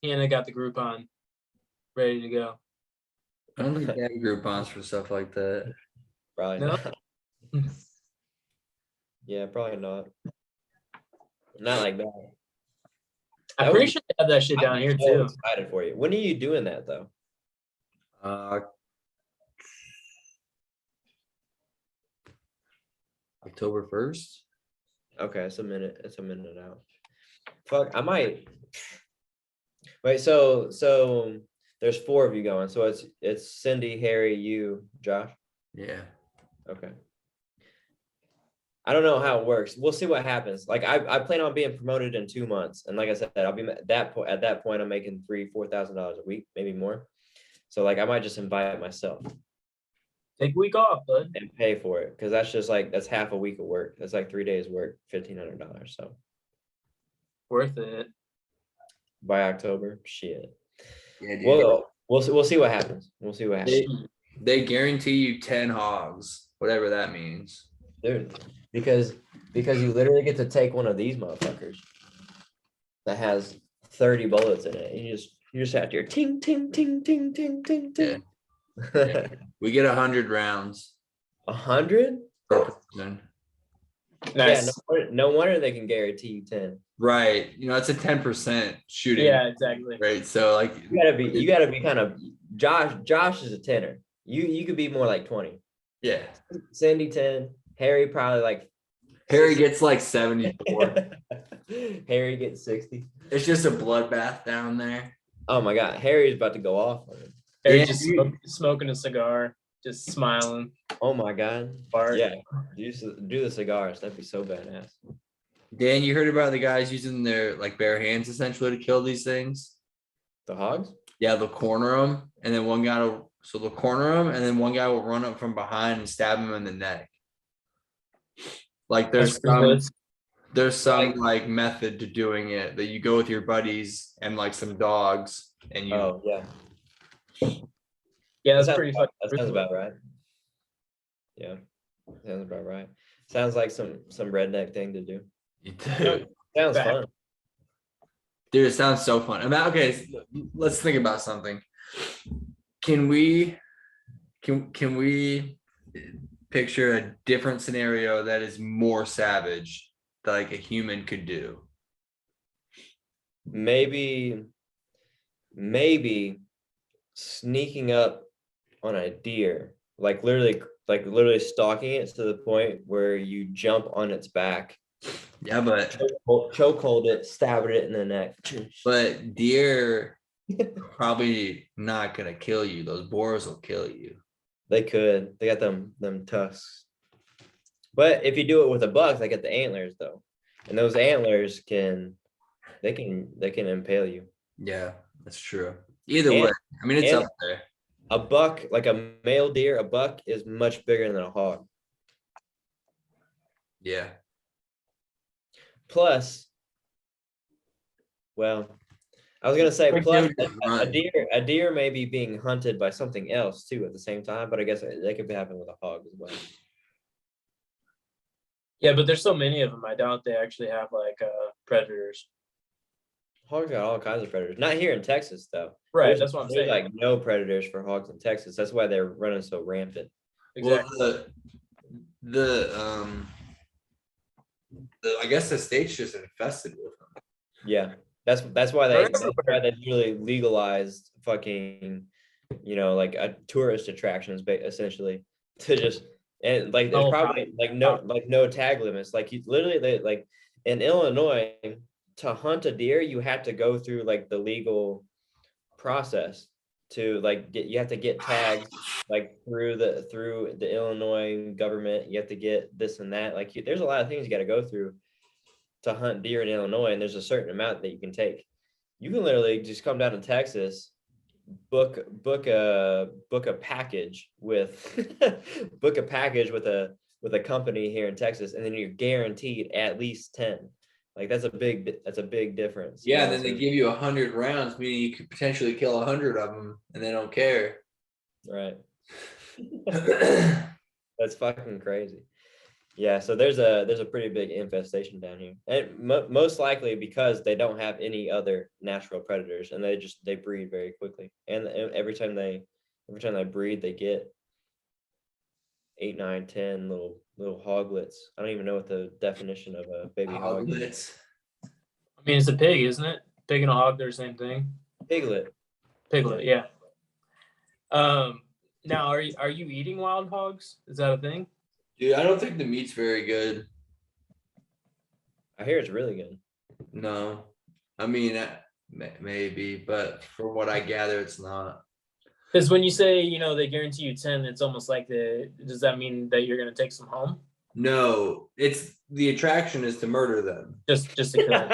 [SPEAKER 1] Hannah got the Groupon ready to go.
[SPEAKER 2] I don't think they have Groupons for stuff like that.
[SPEAKER 3] Probably
[SPEAKER 1] No?
[SPEAKER 3] not. Yeah, probably not. Not like that.
[SPEAKER 1] I'm pretty sure they have that shit down
[SPEAKER 3] I'm
[SPEAKER 1] here
[SPEAKER 3] so
[SPEAKER 1] too.
[SPEAKER 3] excited for you. When are you doing that though?
[SPEAKER 2] October 1st.
[SPEAKER 3] Okay, it's a minute. It's a minute out. Fuck, I might. Wait, so there's 4 of you going. So it's Cindy, Harry, you, Josh.
[SPEAKER 2] Yeah.
[SPEAKER 3] Okay. I don't know how it works. We'll see what happens. Like I plan on being promoted in 2 months, and like I said, I'll be at that point. I'm making $3,000-$4,000 a week, maybe more. So I might just invite myself
[SPEAKER 1] Take a week off, bud.
[SPEAKER 3] and pay for it, because that's just that's half a week of work. That's like 3 days work, $1,500. So
[SPEAKER 1] Worth it.
[SPEAKER 3] by October, shit.
[SPEAKER 2] Yeah, dude.
[SPEAKER 3] We'll see what happens. We'll see what happens,
[SPEAKER 2] They guarantee you 10 hogs, whatever that means.
[SPEAKER 3] dude. Because you literally get to take one of these motherfuckers that has 30 bullets in it, and you just have to ting ting ting ting ting ting ting.
[SPEAKER 2] We get 100 rounds
[SPEAKER 3] 100?
[SPEAKER 2] per person.
[SPEAKER 1] Nice.
[SPEAKER 3] Yeah, no wonder they can guarantee you 10.
[SPEAKER 2] Right. It's a 10% shooting.
[SPEAKER 1] Yeah, exactly.
[SPEAKER 2] Right. So
[SPEAKER 3] You gotta be kind of Josh is a 10er. You could be more like 20.
[SPEAKER 2] yeah.
[SPEAKER 3] Sandy 10, Harry probably
[SPEAKER 2] Harry gets 74.
[SPEAKER 3] Harry gets 60.
[SPEAKER 2] It's just a bloodbath down there.
[SPEAKER 3] Oh my god, Harry's about to go off on it.
[SPEAKER 1] They're
[SPEAKER 2] Yeah,
[SPEAKER 1] just
[SPEAKER 2] dude.
[SPEAKER 1] smoking a cigar, just smiling.
[SPEAKER 3] Oh my god.
[SPEAKER 1] Fart.
[SPEAKER 3] Yeah. Do the cigars. That'd be so badass.
[SPEAKER 2] Dan, you heard about the guys using their bare hands essentially to kill these things?
[SPEAKER 3] The hogs?
[SPEAKER 2] Yeah, they'll corner them, and then they'll corner them, and then one guy will run up from behind and stab him in the neck. There's some method to doing it that you go with your buddies and some dogs, and you.
[SPEAKER 3] Oh yeah.
[SPEAKER 1] Yeah, that's
[SPEAKER 3] Sounds
[SPEAKER 1] pretty
[SPEAKER 3] about-
[SPEAKER 1] fucking.
[SPEAKER 3] That sounds about right. Yeah. Sounds about right. Sounds like some redneck thing to do.
[SPEAKER 2] Dude,
[SPEAKER 3] Sounds
[SPEAKER 1] Back.
[SPEAKER 3] fun.
[SPEAKER 2] dude, it sounds so fun. Okay, let's think about something. Can we picture a different scenario that is more savage that a human could do?
[SPEAKER 3] Maybe sneaking up on a deer, literally stalking it to the point where you jump on its back,
[SPEAKER 2] Yeah, but
[SPEAKER 3] chokehold it, stab it in the neck.
[SPEAKER 2] deer probably not gonna kill you. Those boars will kill you.
[SPEAKER 3] They could. They got them tusks. But if you do it with a buck, they got the antlers though, and those antlers can impale you.
[SPEAKER 2] Yeah, that's true. Either
[SPEAKER 3] And-
[SPEAKER 2] way, it's
[SPEAKER 3] and-
[SPEAKER 2] up there.
[SPEAKER 3] A buck, like a male deer, a buck is much bigger than a hog.
[SPEAKER 2] Yeah.
[SPEAKER 3] Plus, well, I was gonna say
[SPEAKER 2] Like
[SPEAKER 3] plus
[SPEAKER 2] they would
[SPEAKER 3] a
[SPEAKER 2] run.
[SPEAKER 3] deer may be being hunted by something else too at the same time, but I guess that could happen with a hog as well.
[SPEAKER 1] Yeah, but there's so many of them. I doubt they actually have predators.
[SPEAKER 3] Hogs got all kinds of predators. Not here in Texas though.
[SPEAKER 1] Right, that's what I'm
[SPEAKER 3] There's
[SPEAKER 1] saying.
[SPEAKER 3] no predators for hogs in Texas. That's why they're running so rampant.
[SPEAKER 1] Exactly.
[SPEAKER 2] Well, I guess the state's just infested with them.
[SPEAKER 3] Yeah, that's why they really legalized fucking, tourist attractions, essentially, to just and there's probably no tag limits. You literally in Illinois, to hunt a deer, you have to go through the legal process to like you have to get tags like through the Illinois government. You have to get this and that. Like there's a lot of things you got to go through to hunt deer in Illinois, and there's a certain amount that you can take. You can literally just come down to Texas, book a package with book a package with a company here in Texas, and then you're guaranteed at least 10. Like that's a big difference.
[SPEAKER 2] Yeah,
[SPEAKER 3] you
[SPEAKER 2] and
[SPEAKER 3] know?
[SPEAKER 2] then they give you 100 rounds, meaning you could potentially kill 100 of them, and they don't care.
[SPEAKER 3] Right. That's fucking crazy. Yeah, so there's a pretty big infestation down here, and most likely because they don't have any other natural predators, and they breed very quickly, and every time they breed, they get 8, 9, 10 little hoglets. I don't even know what the definition of a baby hog is.
[SPEAKER 2] Hoglets.
[SPEAKER 1] I mean, it's a pig, isn't it? Pig and a hog, they're the same thing.
[SPEAKER 3] Piglet.
[SPEAKER 1] Piglet, yeah. Now, are you eating wild hogs? Is that a thing?
[SPEAKER 2] Dude, I don't think the meat's very good.
[SPEAKER 3] I hear it's really good.
[SPEAKER 2] No, I mean maybe, but from what I gather, it's not.
[SPEAKER 1] Because when you say, they guarantee you 10, it's almost like does that mean that you're going to take some home?
[SPEAKER 2] No, it's the attraction is to murder them.
[SPEAKER 1] Just to kill them.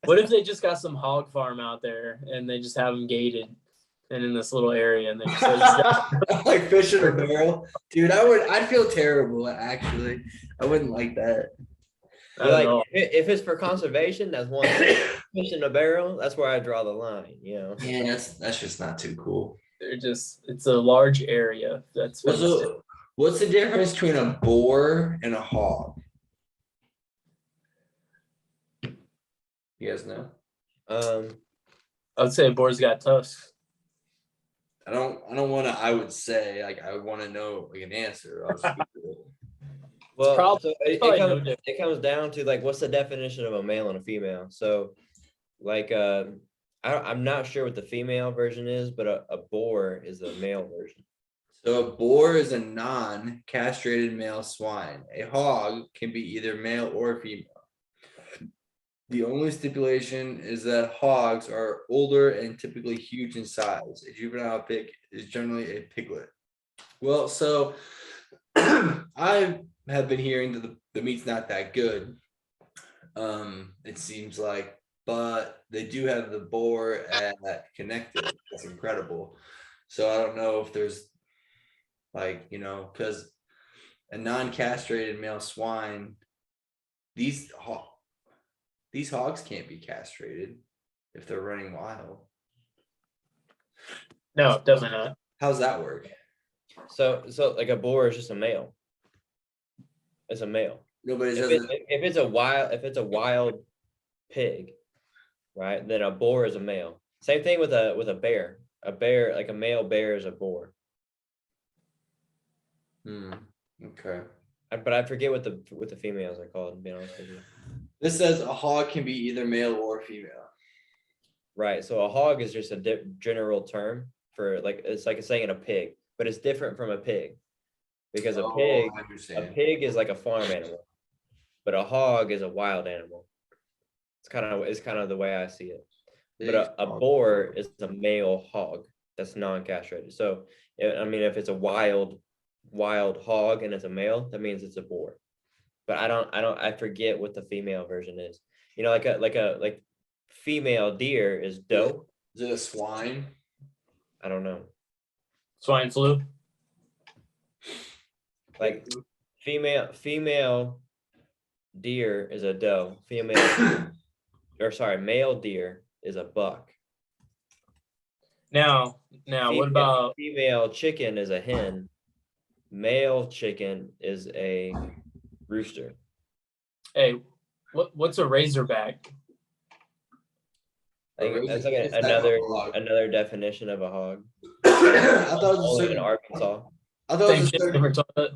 [SPEAKER 1] What if they just got some hog farm out there and they just have them gated and in this little area and they just
[SPEAKER 2] Like fish in a barrel, dude. I'd feel terrible. Actually, I wouldn't like that.
[SPEAKER 3] Like if it's for conservation, that's one thing. Fish in a barrel, that's where I draw the line.
[SPEAKER 2] Yeah, that's just not too cool.
[SPEAKER 1] It's a large area.
[SPEAKER 2] What's the difference between a boar and a hog? You guys know?
[SPEAKER 1] I would say a boar's got tusks.
[SPEAKER 2] I don't want to. I would say like I want to know like an answer.
[SPEAKER 3] Well,
[SPEAKER 1] so
[SPEAKER 3] it comes down to like what's the definition of a male and a female. So, like I'm not sure what the female version is, but a boar is the male version.
[SPEAKER 2] So a boar is a non-castrated male swine. A hog can be either male or female. The only stipulation is that hogs are older and typically huge in size. A juvenile pig is generally a piglet. Well, so I have been hearing that the meat's not that good. It seems like, but they do have the boar at Connected. That's incredible. So I don't know if there's like, because a non-castrated male swine, these hogs can't be castrated if they're running wild.
[SPEAKER 1] No, definitely not.
[SPEAKER 2] How's that work?
[SPEAKER 3] So like a boar is just a male. It's a male.
[SPEAKER 2] Nobody says
[SPEAKER 3] if it's a wild pig, right? Then a boar is a male. Same thing with a bear. A bear, like a male bear, is a boar.
[SPEAKER 2] Okay.
[SPEAKER 3] But I forget what the females are called, to be honest with you.
[SPEAKER 2] This says a hog can be either male or female.
[SPEAKER 3] Right. So a hog is just a general term for it's like saying a pig, but it's different from a pig, because a pig is like a farm animal, but a hog is a wild animal. It's kind of the way I see it. But a boar is a male hog that's non-castrated. So I mean, if it's a wild hog and it's a male, that means it's a boar. But I forget what the female version is. Like female deer is doe.
[SPEAKER 2] Is it a swine?
[SPEAKER 3] I don't know.
[SPEAKER 1] Swine flu.
[SPEAKER 3] Like female deer is a doe. Male deer is a buck.
[SPEAKER 1] Now, what about
[SPEAKER 3] female chicken is a hen? Male chicken is a rooster.
[SPEAKER 1] Hey, what's a razorback?
[SPEAKER 3] I think that's like another definition of a hog.
[SPEAKER 2] I thought it was
[SPEAKER 3] in Arkansas.
[SPEAKER 2] I thought it was
[SPEAKER 1] different toilet.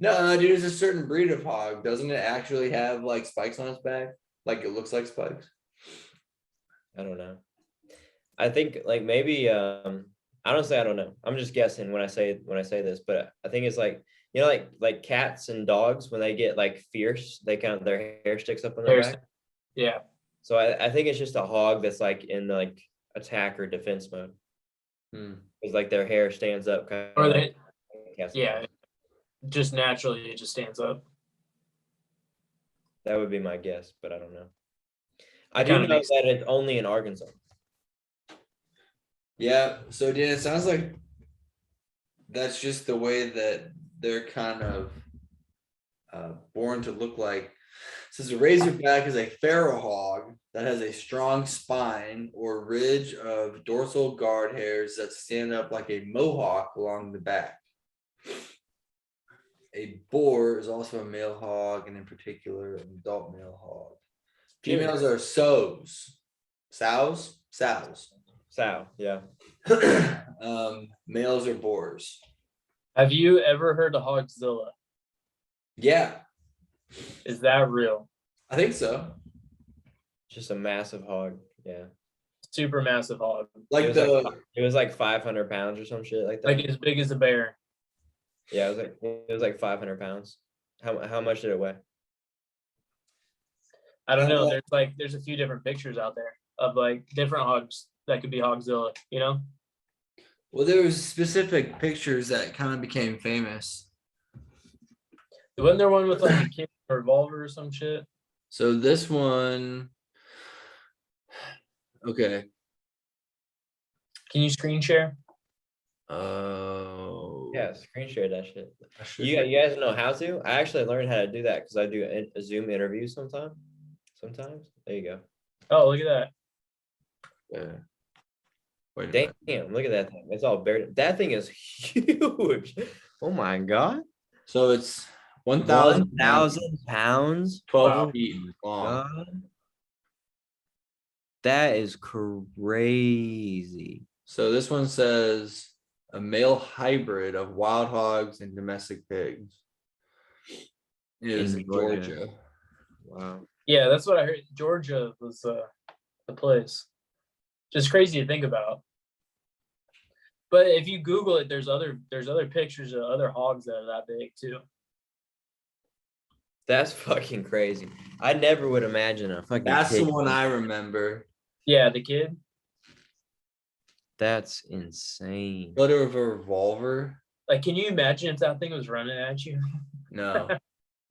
[SPEAKER 2] No, dude, it's a certain breed of hog. Doesn't it actually have like spikes on its back? Like it looks like spikes. I
[SPEAKER 3] don't know. I think like maybe honestly I don't know. I'm just guessing when I say this, but I think it's like like cats and dogs, when they get like fierce, they their hair sticks up on their back.
[SPEAKER 1] Yeah.
[SPEAKER 3] So I think it's just a hog that's like in like attack or defense mode.
[SPEAKER 2] Hmm.
[SPEAKER 3] It's like their hair stands up kind
[SPEAKER 1] Or
[SPEAKER 3] of
[SPEAKER 1] they,
[SPEAKER 3] like castle
[SPEAKER 1] yeah,
[SPEAKER 3] dogs.
[SPEAKER 1] just naturally it just stands up.
[SPEAKER 3] That would be my guess, but I don't know. I
[SPEAKER 1] It
[SPEAKER 3] do
[SPEAKER 1] kinda
[SPEAKER 3] know
[SPEAKER 1] makes-
[SPEAKER 3] that it's only in Arkansas.
[SPEAKER 2] Yeah, so Dan, it sounds like that's just the way that they're kind of born to look like. It says a razorback is a feral hog that has a strong spine or ridge of dorsal guard hairs that stand up like a mohawk along the back. A boar is also a male hog, and in particular, an adult male hog. Females are sows. Sows? Sows.
[SPEAKER 3] Sow, yeah.
[SPEAKER 2] Males are boars.
[SPEAKER 1] Have you ever heard of hogzilla?
[SPEAKER 2] Yeah,
[SPEAKER 1] Is that real?
[SPEAKER 2] I think so.
[SPEAKER 3] Just a massive hog. Yeah.
[SPEAKER 1] Super massive hog,
[SPEAKER 2] Like
[SPEAKER 3] It was like 500 pounds or some shit like that.
[SPEAKER 1] like as big as a bear.
[SPEAKER 3] Yeah, it was like 500 pounds. How much did it weigh?
[SPEAKER 1] I don't know. There's a few different pictures out there of like different hogs that could be hogzilla, you know?
[SPEAKER 2] well, there was specific pictures that kind of became famous.
[SPEAKER 1] Wasn't there one with like a kid with a revolver or some shit?
[SPEAKER 2] So this one, okay.
[SPEAKER 1] Can you screen share?
[SPEAKER 2] Oh,
[SPEAKER 3] Yeah, screen share that shit.
[SPEAKER 2] I should-
[SPEAKER 3] You guys know how to? I actually learned how to do that because I do a Zoom interview sometimes. There you go.
[SPEAKER 1] Oh, look at that.
[SPEAKER 2] Yeah. Wait a minute.
[SPEAKER 3] Damn, look at that thing. It's all buried. That thing is huge. Oh my god.
[SPEAKER 2] So it's 1,000
[SPEAKER 3] 1,000 pounds.
[SPEAKER 2] 12
[SPEAKER 1] Wow.
[SPEAKER 2] feet long.
[SPEAKER 3] God. That is crazy.
[SPEAKER 2] So this one says a male hybrid of wild hogs and domestic pigs. It is
[SPEAKER 3] In
[SPEAKER 2] in
[SPEAKER 3] Georgia.
[SPEAKER 2] Georgia.
[SPEAKER 3] Wow.
[SPEAKER 1] Yeah, that's what I heard. Georgia was the place. Just crazy to think about. But if you Google it, there's other pictures of other hogs that are that big too.
[SPEAKER 3] That's fucking crazy. I never would imagine a fucking
[SPEAKER 2] That's the
[SPEAKER 3] pig.
[SPEAKER 2] one I remember.
[SPEAKER 1] Yeah, the kid.
[SPEAKER 3] That's insane.
[SPEAKER 2] Got a revolver?
[SPEAKER 1] Like, can you imagine if that thing was running at you?
[SPEAKER 2] No.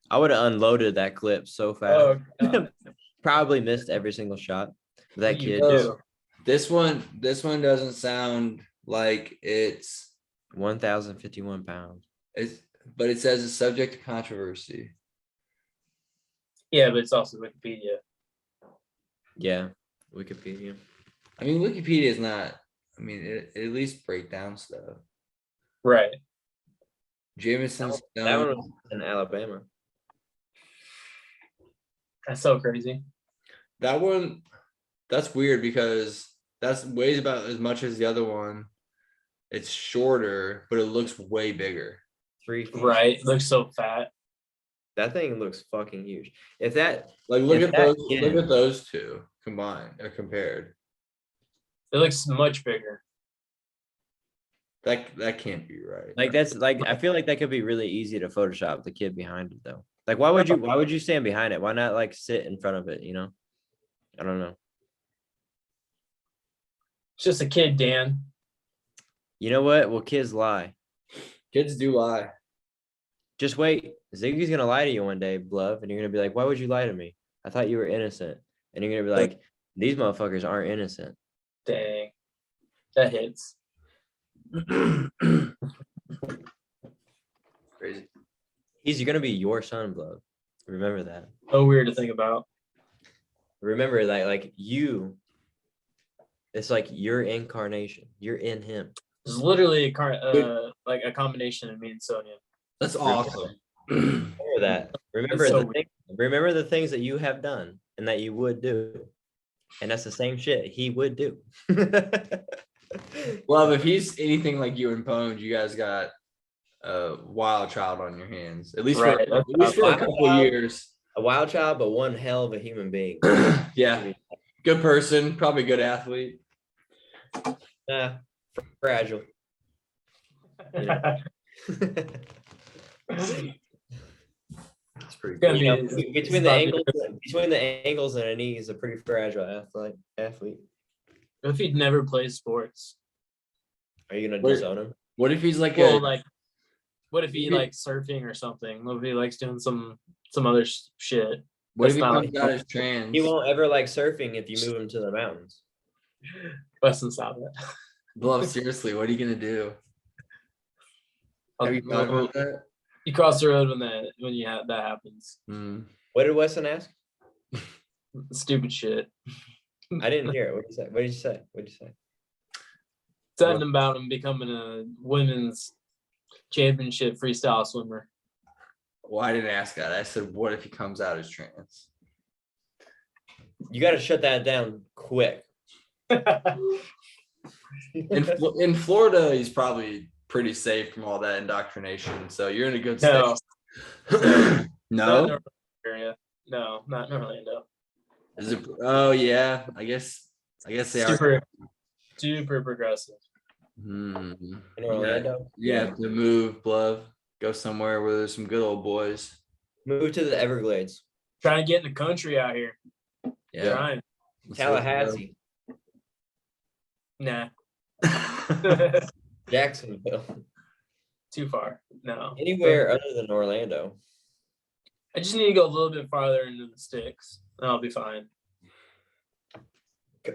[SPEAKER 3] I would have unloaded that clip so fast.
[SPEAKER 1] Oh, God.
[SPEAKER 3] Probably missed every single shot. That
[SPEAKER 1] You
[SPEAKER 3] kid
[SPEAKER 1] do.
[SPEAKER 3] just
[SPEAKER 2] This one doesn't sound like it's
[SPEAKER 3] 1,051 pounds.
[SPEAKER 2] but it says it's subject to controversy.
[SPEAKER 1] Yeah, but it's also Wikipedia.
[SPEAKER 3] Yeah, Wikipedia.
[SPEAKER 2] I mean, Wikipedia is not. I mean, it at least break down stuff.
[SPEAKER 1] Right.
[SPEAKER 2] Jameson
[SPEAKER 3] That one
[SPEAKER 2] Stone.
[SPEAKER 3] was in Alabama.
[SPEAKER 1] That's so crazy.
[SPEAKER 2] That one, that's weird because that's weighs about as much as the other one. It's shorter, but it looks way bigger.
[SPEAKER 3] 3 feet.
[SPEAKER 1] Right. Looks so fat.
[SPEAKER 3] That thing looks fucking huge. If that
[SPEAKER 2] Like look
[SPEAKER 3] If
[SPEAKER 2] at
[SPEAKER 3] that
[SPEAKER 2] those.
[SPEAKER 3] kid-
[SPEAKER 2] Look at those two combined or compared.
[SPEAKER 1] It looks much bigger.
[SPEAKER 2] That can't be right.
[SPEAKER 3] like that's like I feel like that could be really easy to Photoshop the kid behind it though. Like why would you stand behind it? Why not like sit in front of it, you know? I don't know.
[SPEAKER 1] It's just a kid, Dan.
[SPEAKER 3] You know what? Well, kids lie.
[SPEAKER 2] Kids do lie.
[SPEAKER 3] Just wait. Ziggy's gonna lie to you one day, Glove, and you're gonna be like, why would you lie to me? I thought you were innocent. And you're gonna be like, these motherfuckers aren't innocent.
[SPEAKER 1] Dang. That hits.
[SPEAKER 2] Crazy.
[SPEAKER 3] He's gonna be your son, Glove. Remember that.
[SPEAKER 1] So weird to think about.
[SPEAKER 3] Remember that, like you, it's like your incarnation. You're in him.
[SPEAKER 1] It's literally like a combination of me and Sonia.
[SPEAKER 2] That's awesome.
[SPEAKER 3] Remember that. Remember
[SPEAKER 1] so
[SPEAKER 3] the remember the things that you have done and that you would do. And that's the same shit he would do.
[SPEAKER 2] Well, if he's anything like you and Pone, you guys got a wild child on your hands. At least
[SPEAKER 1] Right,
[SPEAKER 2] for a
[SPEAKER 3] wild
[SPEAKER 2] couple
[SPEAKER 3] child.
[SPEAKER 2] years.
[SPEAKER 3] A wild child, but one hell of a human being.
[SPEAKER 2] Yeah. Good person, probably good athlete.
[SPEAKER 3] Nah, fragile.
[SPEAKER 2] It's pretty
[SPEAKER 1] Gonna
[SPEAKER 2] cool.
[SPEAKER 1] be-
[SPEAKER 3] Between the ankles and the knees, a pretty fragile athlete.
[SPEAKER 1] What if he'd never play sports?
[SPEAKER 3] Are you gonna
[SPEAKER 2] Where-
[SPEAKER 3] disown him?
[SPEAKER 2] What if he's like
[SPEAKER 1] Well,
[SPEAKER 2] a
[SPEAKER 1] like, what if he
[SPEAKER 2] Maybe-
[SPEAKER 1] likes surfing or something? What if he likes doing some other shit?
[SPEAKER 2] what if he
[SPEAKER 1] that's not
[SPEAKER 2] comes
[SPEAKER 1] like-
[SPEAKER 2] out as trans?
[SPEAKER 3] He won't ever like surfing if you move him to the mountains.
[SPEAKER 1] Westin, stop it.
[SPEAKER 2] Bluff, seriously, what are you gonna do? Have you thought about that?
[SPEAKER 1] You cross the road when that happens.
[SPEAKER 2] Hmm.
[SPEAKER 3] What did Weston ask?
[SPEAKER 1] Stupid shit.
[SPEAKER 3] I didn't hear it. What did you say? What did you say? What did you say?
[SPEAKER 1] Something about him becoming a women's championship freestyle swimmer.
[SPEAKER 2] Well, I didn't ask that. I said, what if he comes out as trans?
[SPEAKER 3] You got to shut that down quick.
[SPEAKER 2] In Florida, he's probably pretty safe from all that indoctrination. So you're in a good
[SPEAKER 1] No,
[SPEAKER 2] state.
[SPEAKER 1] not in
[SPEAKER 2] No?
[SPEAKER 1] our area. No, not in Orlando.
[SPEAKER 2] Is it? Oh yeah. I guess they are.
[SPEAKER 1] Super progressive.
[SPEAKER 2] Hmm.
[SPEAKER 3] In Orlando?
[SPEAKER 2] You have to move, Bluff. Go somewhere where there's some good old boys.
[SPEAKER 3] Move to the Everglades.
[SPEAKER 1] Trying to get in the country out here.
[SPEAKER 2] Yeah.
[SPEAKER 1] Trying.
[SPEAKER 3] Tallahassee.
[SPEAKER 1] Nah.
[SPEAKER 3] Jacksonville.
[SPEAKER 1] Too far. No.
[SPEAKER 3] Anywhere other than Orlando.
[SPEAKER 1] I just need to go a little bit farther into the sticks. And I'll be fine.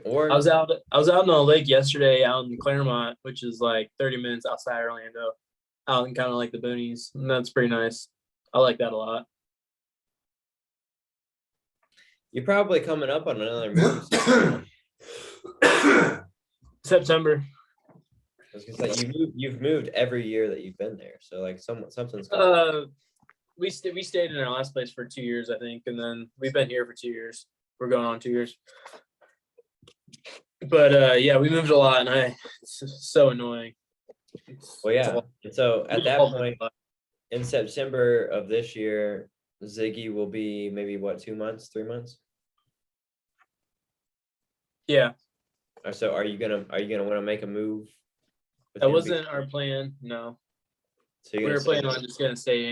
[SPEAKER 3] Or
[SPEAKER 1] I was out on a lake yesterday out in Claremont, which is like 30 minutes outside Orlando, out in kind of like the boonies. And that's pretty nice. I like that a lot.
[SPEAKER 3] you're probably coming up on another move. soon.
[SPEAKER 1] September.
[SPEAKER 3] I was gonna say you've moved every year that you've been there. So like something's coming.
[SPEAKER 1] We stayed in our last place for 2 years, I think, and then we've been here for 2 years. We're going on 2 years. But yeah, we moved a lot, and it's so annoying.
[SPEAKER 3] Well, yeah. And so at that
[SPEAKER 1] all-
[SPEAKER 3] point, in September of this year, Ziggy will be maybe what, 2 months, 3 months?
[SPEAKER 1] Yeah,
[SPEAKER 3] Or so are you gonna want to make a move? with
[SPEAKER 1] that
[SPEAKER 3] him?
[SPEAKER 1] wasn't our plan. No,
[SPEAKER 3] So you're
[SPEAKER 1] we
[SPEAKER 3] gonna
[SPEAKER 1] were planning
[SPEAKER 3] stay-
[SPEAKER 1] on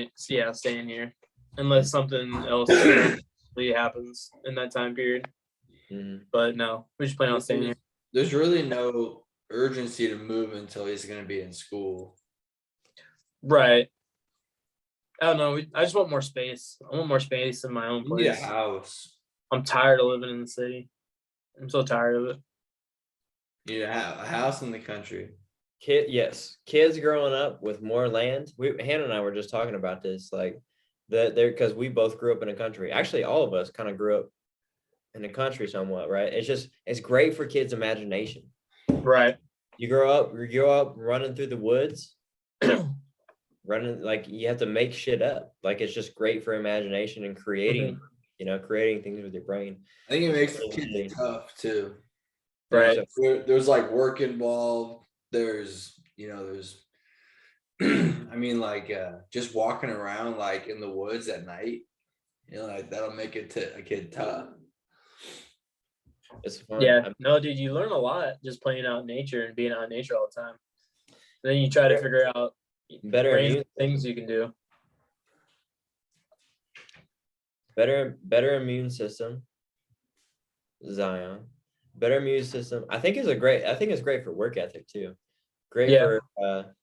[SPEAKER 1] just gonna staying here, unless something else really happens in that time period.
[SPEAKER 3] Mhm.
[SPEAKER 1] But no, we just plan on staying here.
[SPEAKER 2] There's really no urgency to move until he's going to be in school.
[SPEAKER 1] Right. I don't know. I just want more space. I want more space in my own
[SPEAKER 2] You need a
[SPEAKER 1] place.
[SPEAKER 2] house.
[SPEAKER 1] I'm tired of living in the city. I'm so tired of it.
[SPEAKER 2] You need a house in the country.
[SPEAKER 3] Kids growing up with more land. Hannah and I were just talking about this, like they're because we both grew up in a country. Actually, all of us kind of grew up in the country somewhat, right? It's great for kids' imagination.
[SPEAKER 1] Right.
[SPEAKER 3] You grow up running through the woods, running like you have to make shit up. Like it's just great for imagination and creating, creating things with your brain.
[SPEAKER 2] I think it makes the kids tough too.
[SPEAKER 1] Right.
[SPEAKER 2] There's like work involved. There's I mean, like just walking around like in the woods at night, like that'll make it to a kid tough.
[SPEAKER 3] It's fun.
[SPEAKER 1] Yeah. No, dude, you learn a lot just playing out in nature and being out in nature all the time. And then you try to figure out
[SPEAKER 3] Better
[SPEAKER 1] random
[SPEAKER 3] immune,
[SPEAKER 1] things you can do.
[SPEAKER 3] better immune system. Zion. Better immune system. I think it's great for work ethic too. Great
[SPEAKER 1] Yeah.
[SPEAKER 3] for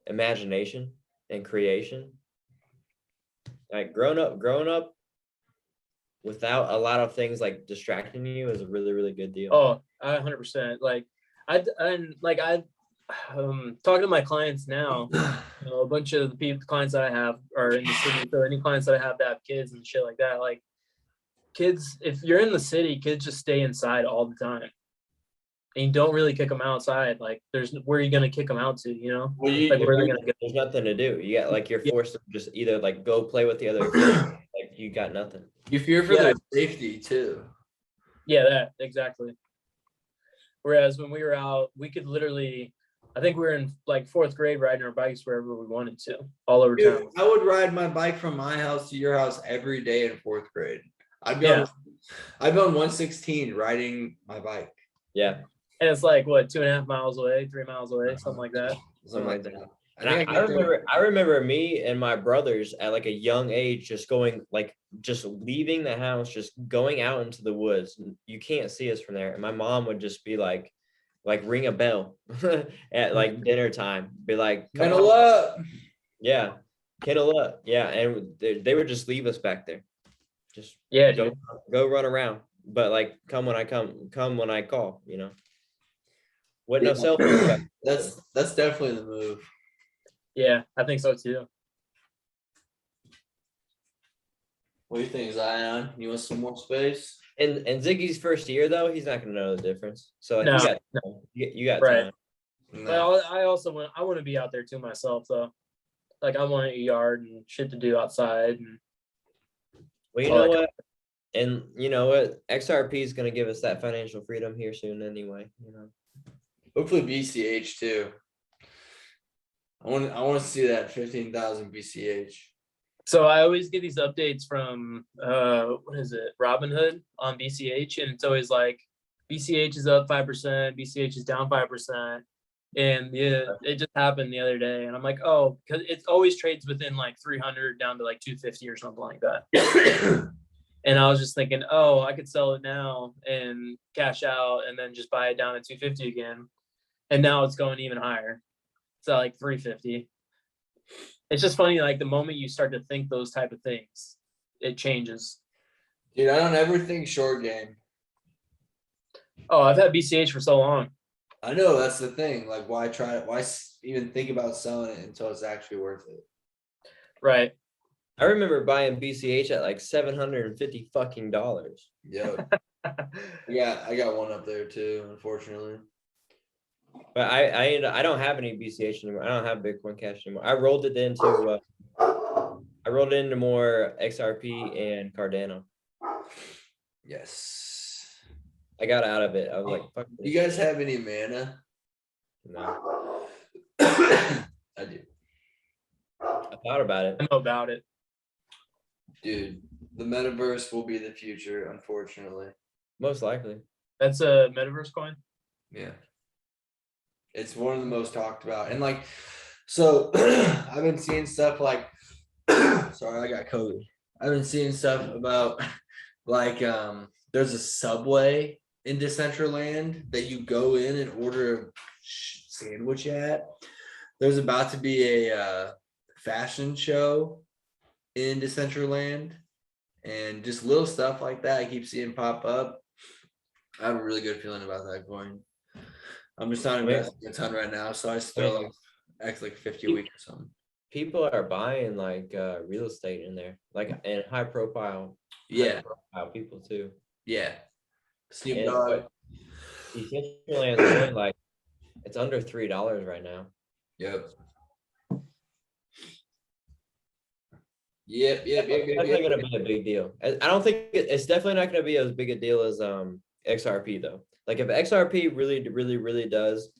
[SPEAKER 3] imagination and creation. Like growing up without a lot of things like distracting you is a really, really good deal.
[SPEAKER 1] Oh, 100%. Like I talking to my clients now, a bunch of the clients that I have are in the city. So any clients that I have that have kids and shit like that, like kids, if you're in the city, kids just stay inside all the time. And you don't really kick them outside. Like where are you going to kick them out to,
[SPEAKER 2] Well,
[SPEAKER 1] Like where are they going to go?
[SPEAKER 3] There's nothing to do. You got like you're forced to just either like go play with the other kids. Like you got nothing.
[SPEAKER 2] you fear for their safety too.
[SPEAKER 1] Yeah, that exactly. Whereas when we were out, we could literally, I think we were in like 4th grade riding our bikes wherever we wanted to, all over
[SPEAKER 2] Dude,
[SPEAKER 1] town.
[SPEAKER 2] I would ride my bike from my house to your house every day in 4th grade. I'd be on 116 riding my bike.
[SPEAKER 3] Yeah.
[SPEAKER 1] And it's like what, 2.5 miles away, 3 miles away, something like that.
[SPEAKER 3] Something like that.
[SPEAKER 2] I
[SPEAKER 3] And
[SPEAKER 2] think
[SPEAKER 3] I remember me and my brothers at like a young age just going like just leaving the house, just going out into the woods. You can't see us from there. And my mom would just be like, like ring a bell at like dinner time. Be like, come
[SPEAKER 2] Kennel
[SPEAKER 3] on.
[SPEAKER 2] up.
[SPEAKER 3] Yeah, kennel up. Yeah, and they would just leave us back there. Just
[SPEAKER 1] Yeah,
[SPEAKER 3] go,
[SPEAKER 1] dude.
[SPEAKER 3] go run around. But like, come when I when I call. You know. What no cell phone back.
[SPEAKER 2] That's definitely the move.
[SPEAKER 1] Yeah, I think so too.
[SPEAKER 2] What do you think, Zion? You want some more space?
[SPEAKER 3] And Ziggy's first year though, he's not gonna know the difference. So like,
[SPEAKER 1] No,
[SPEAKER 3] you got
[SPEAKER 1] no.
[SPEAKER 3] you got
[SPEAKER 1] Right.
[SPEAKER 3] time.
[SPEAKER 2] No.
[SPEAKER 1] Well, I also want to be out there too myself though. Like I want a yard and shit to do outside. And
[SPEAKER 3] Well, you
[SPEAKER 1] all
[SPEAKER 3] know
[SPEAKER 1] that
[SPEAKER 3] what? And you know what? XRP is gonna give us that financial freedom here soon anyway. You know.
[SPEAKER 2] Hopefully BCH too. I want to see that 15,000 BCH.
[SPEAKER 1] So I always get these updates from what is it, Robinhood on BCH, and it's always like BCH is up 5%, BCH is down 5%, and yeah, it just happened the other day, and I'm like, oh, because it always trades within like 300 down to like 250 or something like that. And I was just thinking, oh, I could sell it now and cash out, and then just buy it down at 250 again, and now it's going even higher. It's at like 350. It's just funny, like the moment you start to think those type of things, it changes.
[SPEAKER 2] Dude, I don't ever think short game.
[SPEAKER 1] Oh, I've had BCH for so long.
[SPEAKER 2] I know that's the thing. Like, why try it? Why even think about selling it until it's actually worth it?
[SPEAKER 1] Right.
[SPEAKER 3] I remember buying BCH at like $750 fucking dollars.
[SPEAKER 2] Yep. I got one up there too, unfortunately.
[SPEAKER 3] But I don't have any BCH anymore. I don't have Bitcoin Cash anymore. I rolled it into more XRP and Cardano.
[SPEAKER 2] Yes.
[SPEAKER 3] I got out of it. I was like, fuck
[SPEAKER 2] You
[SPEAKER 3] this
[SPEAKER 2] guys
[SPEAKER 3] shit.
[SPEAKER 2] have any mana?
[SPEAKER 3] No.
[SPEAKER 2] I do.
[SPEAKER 3] I thought about it.
[SPEAKER 1] I know about it.
[SPEAKER 2] Dude, the metaverse will be the future, unfortunately.
[SPEAKER 3] Most likely.
[SPEAKER 1] That's a metaverse coin.
[SPEAKER 2] Yeah. It's one of the most talked about. And like, so I've been seeing stuff like, sorry, I got COVID. I've been seeing stuff about like, there's a Subway in Decentraland that you go in and order a sandwich at. There's about to be a fashion show in Decentraland, and just little stuff like that I keep seeing pop up. I have a really good feeling about that coin. I'm just not investing a ton right now, so I still like 50 a week or something.
[SPEAKER 3] People are buying like real estate in there, like and high profile people too.
[SPEAKER 2] Yeah. Snoop
[SPEAKER 3] And
[SPEAKER 2] Dogg.
[SPEAKER 3] Decentraland is going like it's under $3 right now.
[SPEAKER 2] Yep.
[SPEAKER 3] That's definitely gonna be a big deal. I don't think it's definitely not gonna be as big a deal as XRP though. Like if XRP really does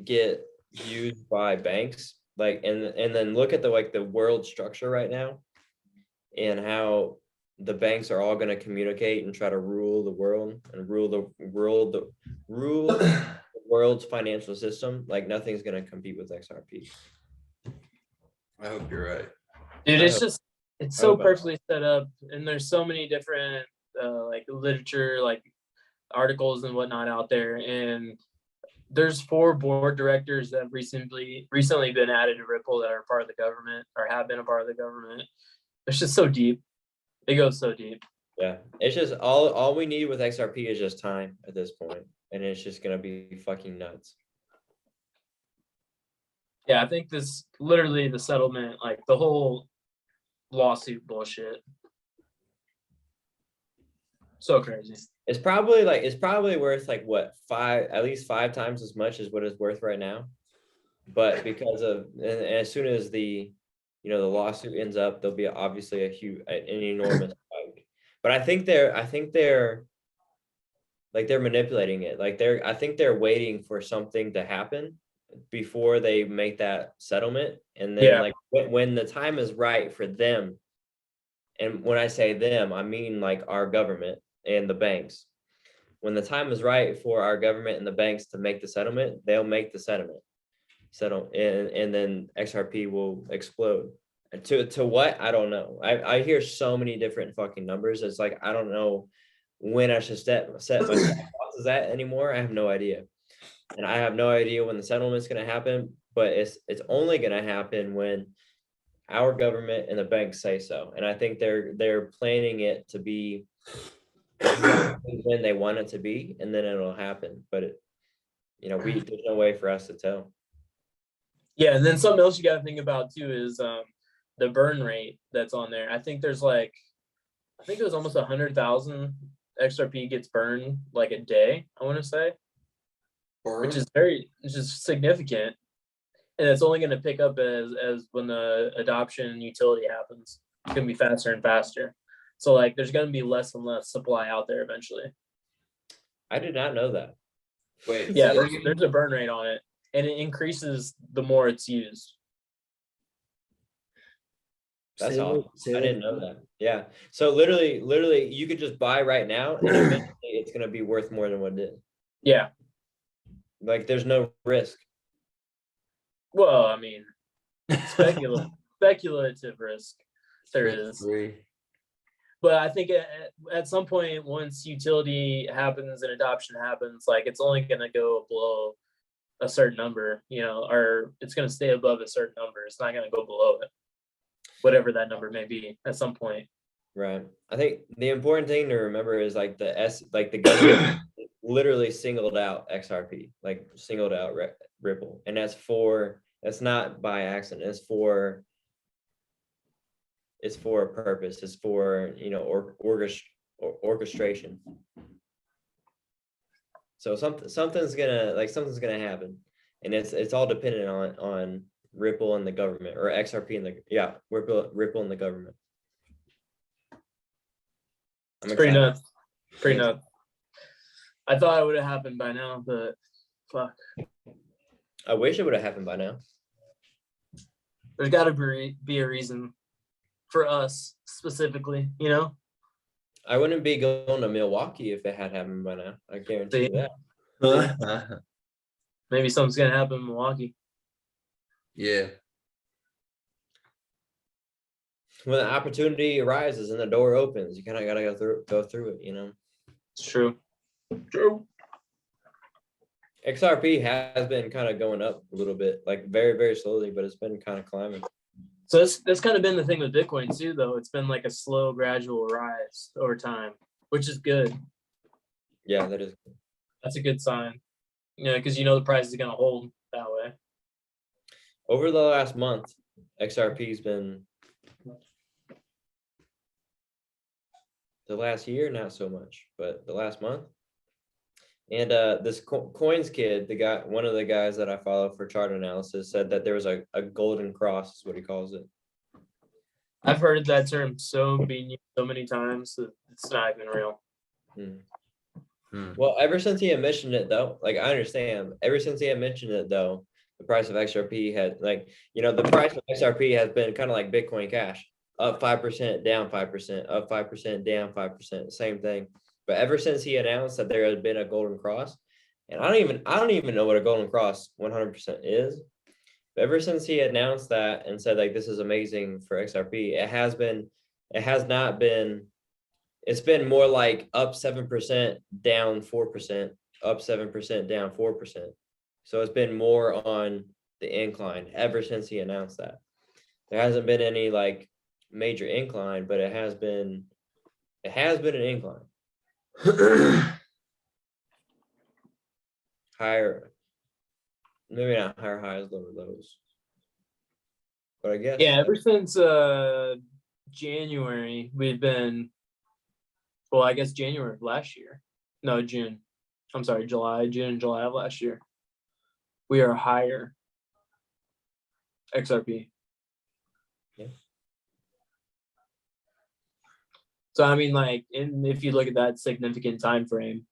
[SPEAKER 3] get used by banks, like and then look at the world structure right now and how the banks are all going to communicate and try to rule the world and rule the world's financial system. Like nothing's going to compete with XRP.
[SPEAKER 2] I hope you're right.
[SPEAKER 1] Dude, it's so perfectly set up, and there's so many different like literature, like articles and whatnot out there, and there's 4 board directors that recently been added to Ripple that are part of the government or have been a part of the government. It's just so deep. It goes so deep.
[SPEAKER 3] Yeah, it's just all we need with XRP is just time at this point, and it's just gonna be fucking nuts.
[SPEAKER 1] Yeah, I think this literally the settlement, like the whole lawsuit bullshit. So crazy.
[SPEAKER 3] It's probably worth like what at least 5 times as much as what it's worth right now. But because of and as soon as the lawsuit ends up, there'll be obviously an enormous spike. But I think they're manipulating it. Like I think they're waiting for something to happen before they make that settlement. And then like when the time is right for them, and when I say them, I mean like our government and the banks. When the time is right for our government and the banks to make the settlement, they'll make the settlement. And then XRP will explode. And to what? I don't know. I hear so many different fucking numbers. It's like I don't know when I should set my thoughts as that anymore. I have no idea. And I have no idea when the settlement's going to happen, but it's only going to happen when our government and the banks say so. And I think they're planning it to be exactly when they want it to be, and then it'll happen. But there's no way for us to tell.
[SPEAKER 1] Yeah, and then something else you got to think about too is the burn rate that's on there. I think it was almost 100,000 XRP gets burned like a day, I want to say, which is significant, and it's only going to pick up as when the adoption utility happens. It's going to be faster and faster. So like, there's going to be less and less supply out there eventually.
[SPEAKER 3] I did not know that.
[SPEAKER 2] Wait,
[SPEAKER 1] Yeah, there's a burn rate on it, and it increases the more it's used.
[SPEAKER 3] That's awesome. I didn't know that. Yeah. So literally, you could just buy right now, and eventually it's going to be worth more than what it is.
[SPEAKER 1] Yeah.
[SPEAKER 3] Like, there's no risk.
[SPEAKER 1] Well, I mean, speculative risk there is. But I think at some point, once utility happens and adoption happens, like, it's only going to go below a certain number, or it's going to stay above a certain number. It's not going to go below it, whatever that number may be at some point.
[SPEAKER 3] Right. I think the important thing to remember is like the government literally singled out XRP, like singled out Ripple, and that's not by accident. It's for a purpose. It's for orchestration. So something's gonna happen, and it's all dependent on Ripple and the government, or XRP and Ripple and the government.
[SPEAKER 1] It's pretty nuts. Pretty nuts. I thought it would have happened by now, but fuck.
[SPEAKER 3] I wish it would have happened by now.
[SPEAKER 1] There's got to be a reason for us specifically,
[SPEAKER 3] I wouldn't be going to Milwaukee if it had happened by now. I guarantee you that.
[SPEAKER 1] Maybe something's gonna happen in Milwaukee.
[SPEAKER 2] Yeah.
[SPEAKER 3] When the opportunity arises and the door opens, you kind of gotta go through it.
[SPEAKER 1] It's true. True.
[SPEAKER 3] XRP has been kind of going up a little bit, like very, very slowly, but it's been kind of climbing.
[SPEAKER 1] So that's kind of been the thing with Bitcoin too, though. It's been like a slow, gradual rise over time, which is good.
[SPEAKER 3] Yeah, that is good.
[SPEAKER 1] That's a good sign. Because the price is gonna hold that way.
[SPEAKER 3] Over the last month, XRP's been. The last year, not so much, but the last month. And this Coins kid, one of the guys that I follow for chart analysis, said that there was a golden cross, is what he calls it.
[SPEAKER 1] I've heard that term being used so many times that it's not even real.
[SPEAKER 3] Well, ever since he had mentioned it, though, like, I understand. Ever since he had mentioned it, though, the price of XRP had, the price of XRP has been kind of like Bitcoin Cash, up 5%, down 5%, up 5%, down 5%, same thing. But ever since he announced that there had been a golden cross, and I don't even know what a golden cross 100% is. But ever since he announced that and said, like, this is amazing for XRP, it's been more like up 7%, down 4%, up 7%, down 4%. So it's been more on the incline ever since he announced that. There hasn't been any major incline, but it has been an incline. Higher, maybe not higher highs, lower lows, but I guess.
[SPEAKER 1] Yeah, ever since January, we've been, well, I guess January of last year. No, June. I'm sorry, June and July of last year. We are higher XRP.
[SPEAKER 3] Yeah.
[SPEAKER 1] So I mean, if you look at that significant time frame.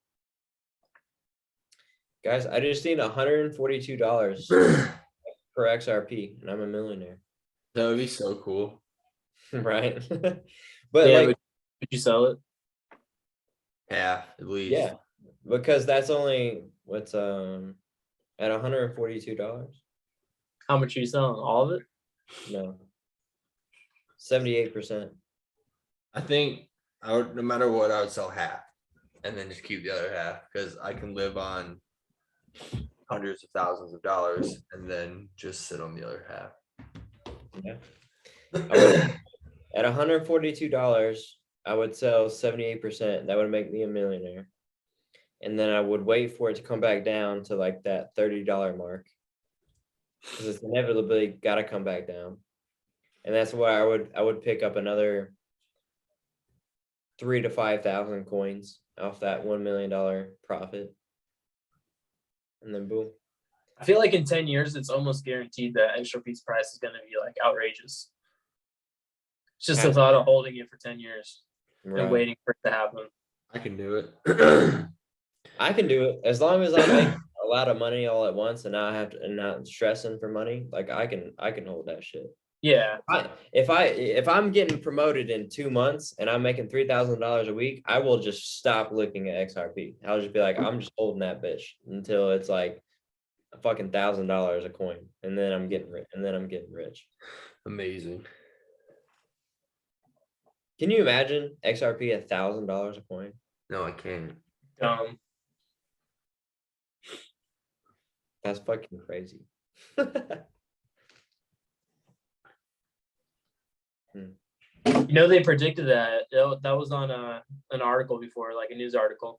[SPEAKER 3] Guys, I just need $142 per XRP, and I'm a millionaire.
[SPEAKER 2] That would be so cool.
[SPEAKER 3] Right? But
[SPEAKER 1] yeah, would you sell it?
[SPEAKER 2] Half at least.
[SPEAKER 3] Yeah, because that's only what's at $142.
[SPEAKER 1] How much are you selling? All of it?
[SPEAKER 3] No. 78%.
[SPEAKER 2] I think I would, no matter what, I would sell half and then just keep the other half because I can live on hundreds of thousands of dollars and then just sit on the other half.
[SPEAKER 3] Yeah. At $142, I would sell 78%. That would make me a millionaire. And then I would wait for it to come back down to like that $30 mark. Because it's inevitably gotta come back down. And that's why I would pick up another 3,000 to 5,000 coins off that $1 million profit. And then boom.
[SPEAKER 1] I feel like in 10 years, it's almost guaranteed that XRP's price is going to be like outrageous. It's just the thought of holding it for 10 years and waiting for it to happen.
[SPEAKER 2] I can do it.
[SPEAKER 3] I can do it as long as I make a lot of money all at once and not have to and not stressing for money. Like I can hold that shit.
[SPEAKER 1] Yeah.
[SPEAKER 3] If I'm getting promoted in 2 months and I'm making $3,000 a week, I will just stop looking at XRP. I'll just be like, I'm just holding that bitch until it's like a fucking $1,000 a coin, and then I'm getting rich.
[SPEAKER 2] Amazing.
[SPEAKER 3] Can you imagine XRP $1,000 a coin?
[SPEAKER 2] No, I can't.
[SPEAKER 3] That's fucking crazy.
[SPEAKER 1] You know, they predicted that. That was on an article before, like a news article.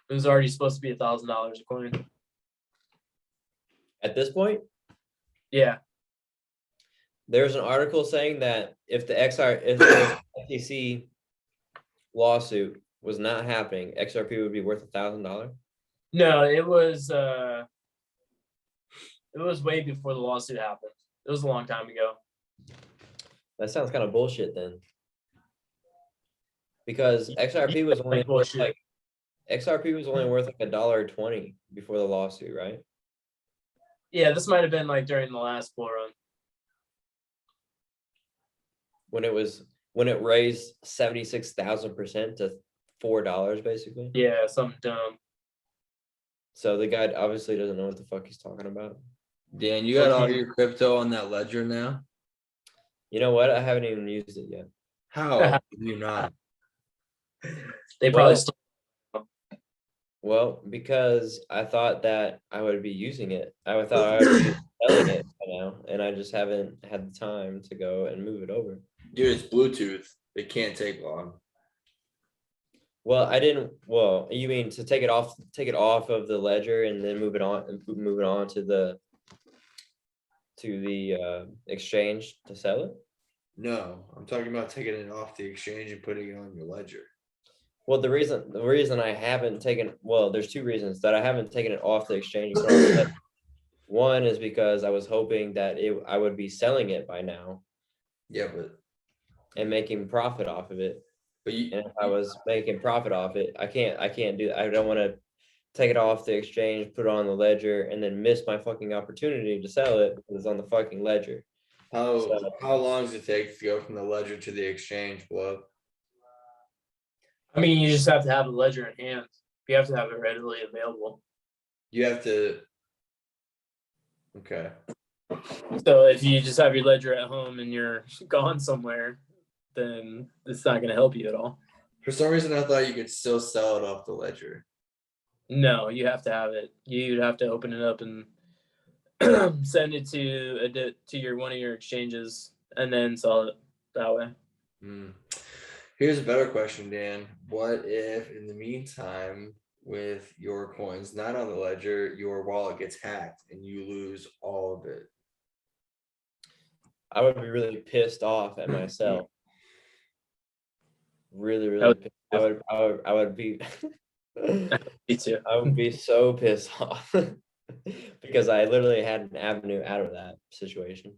[SPEAKER 1] It was already supposed to be $1,000 a coin.
[SPEAKER 3] At this point,
[SPEAKER 1] Yeah.
[SPEAKER 3] there's an article saying that if the SEC lawsuit was not happening, XRP would be worth $1,000.
[SPEAKER 1] No, it was way before the lawsuit happened. It was a long time ago.
[SPEAKER 3] That sounds kind of bullshit then. Because XRP was only worth like $1.20 before the lawsuit, right?
[SPEAKER 1] Yeah, this might have been like during the last bull run.
[SPEAKER 3] When it raised 76,000% to $4 basically.
[SPEAKER 1] Yeah, something dumb.
[SPEAKER 3] So the guy obviously doesn't know what the fuck he's talking about.
[SPEAKER 2] Dan, you got all your crypto on that ledger now?
[SPEAKER 3] You know what? I haven't even used it yet.
[SPEAKER 2] How have you not?
[SPEAKER 1] They probably
[SPEAKER 3] Well-
[SPEAKER 1] still.
[SPEAKER 3] Well, because I thought that I would be using it. I thought I would be selling it by now, and I just haven't had the time to go and move it over.
[SPEAKER 2] Dude, it's Bluetooth. It can't take long.
[SPEAKER 3] Well, I didn't. Well, you mean to take it off of the ledger and then move it on to the exchange to sell it?
[SPEAKER 2] No, I'm talking about taking it off the exchange and putting it on your ledger.
[SPEAKER 3] Well, the reason I haven't taken, well, there's two reasons that I haven't taken it off the exchange. and put it on the ledger. One is because I was hoping that I would be selling it by now
[SPEAKER 2] Yeah, but
[SPEAKER 3] and making profit off of it.
[SPEAKER 2] you,
[SPEAKER 3] And if I was making profit off it, I can't do that. I don't want to take it off the exchange, put it on the ledger, and then miss my fucking opportunity to sell it because it's on the fucking ledger.
[SPEAKER 2] how long does it take to go from the ledger to the exchange, Blow?
[SPEAKER 1] I mean, you just have to have the ledger in hand. You have to have it readily available.
[SPEAKER 2] You have to. Okay.
[SPEAKER 1] So if you just have your ledger at home and you're gone somewhere, then it's not going to help you at all.
[SPEAKER 2] For some reason, I thought you could still sell it off the ledger.
[SPEAKER 1] No, you have to have it. You'd have to open it up and send it to your one of your exchanges and then sell it that way.
[SPEAKER 2] Here's a better question, Dan. What if, in the meantime, with your coins not on the ledger, your wallet gets hacked and you lose all of it?
[SPEAKER 3] I would be really pissed off at myself. Really, really
[SPEAKER 1] would-
[SPEAKER 3] pissed. I would be
[SPEAKER 1] Me too.
[SPEAKER 3] I would be so pissed off because I literally had an avenue out of that situation.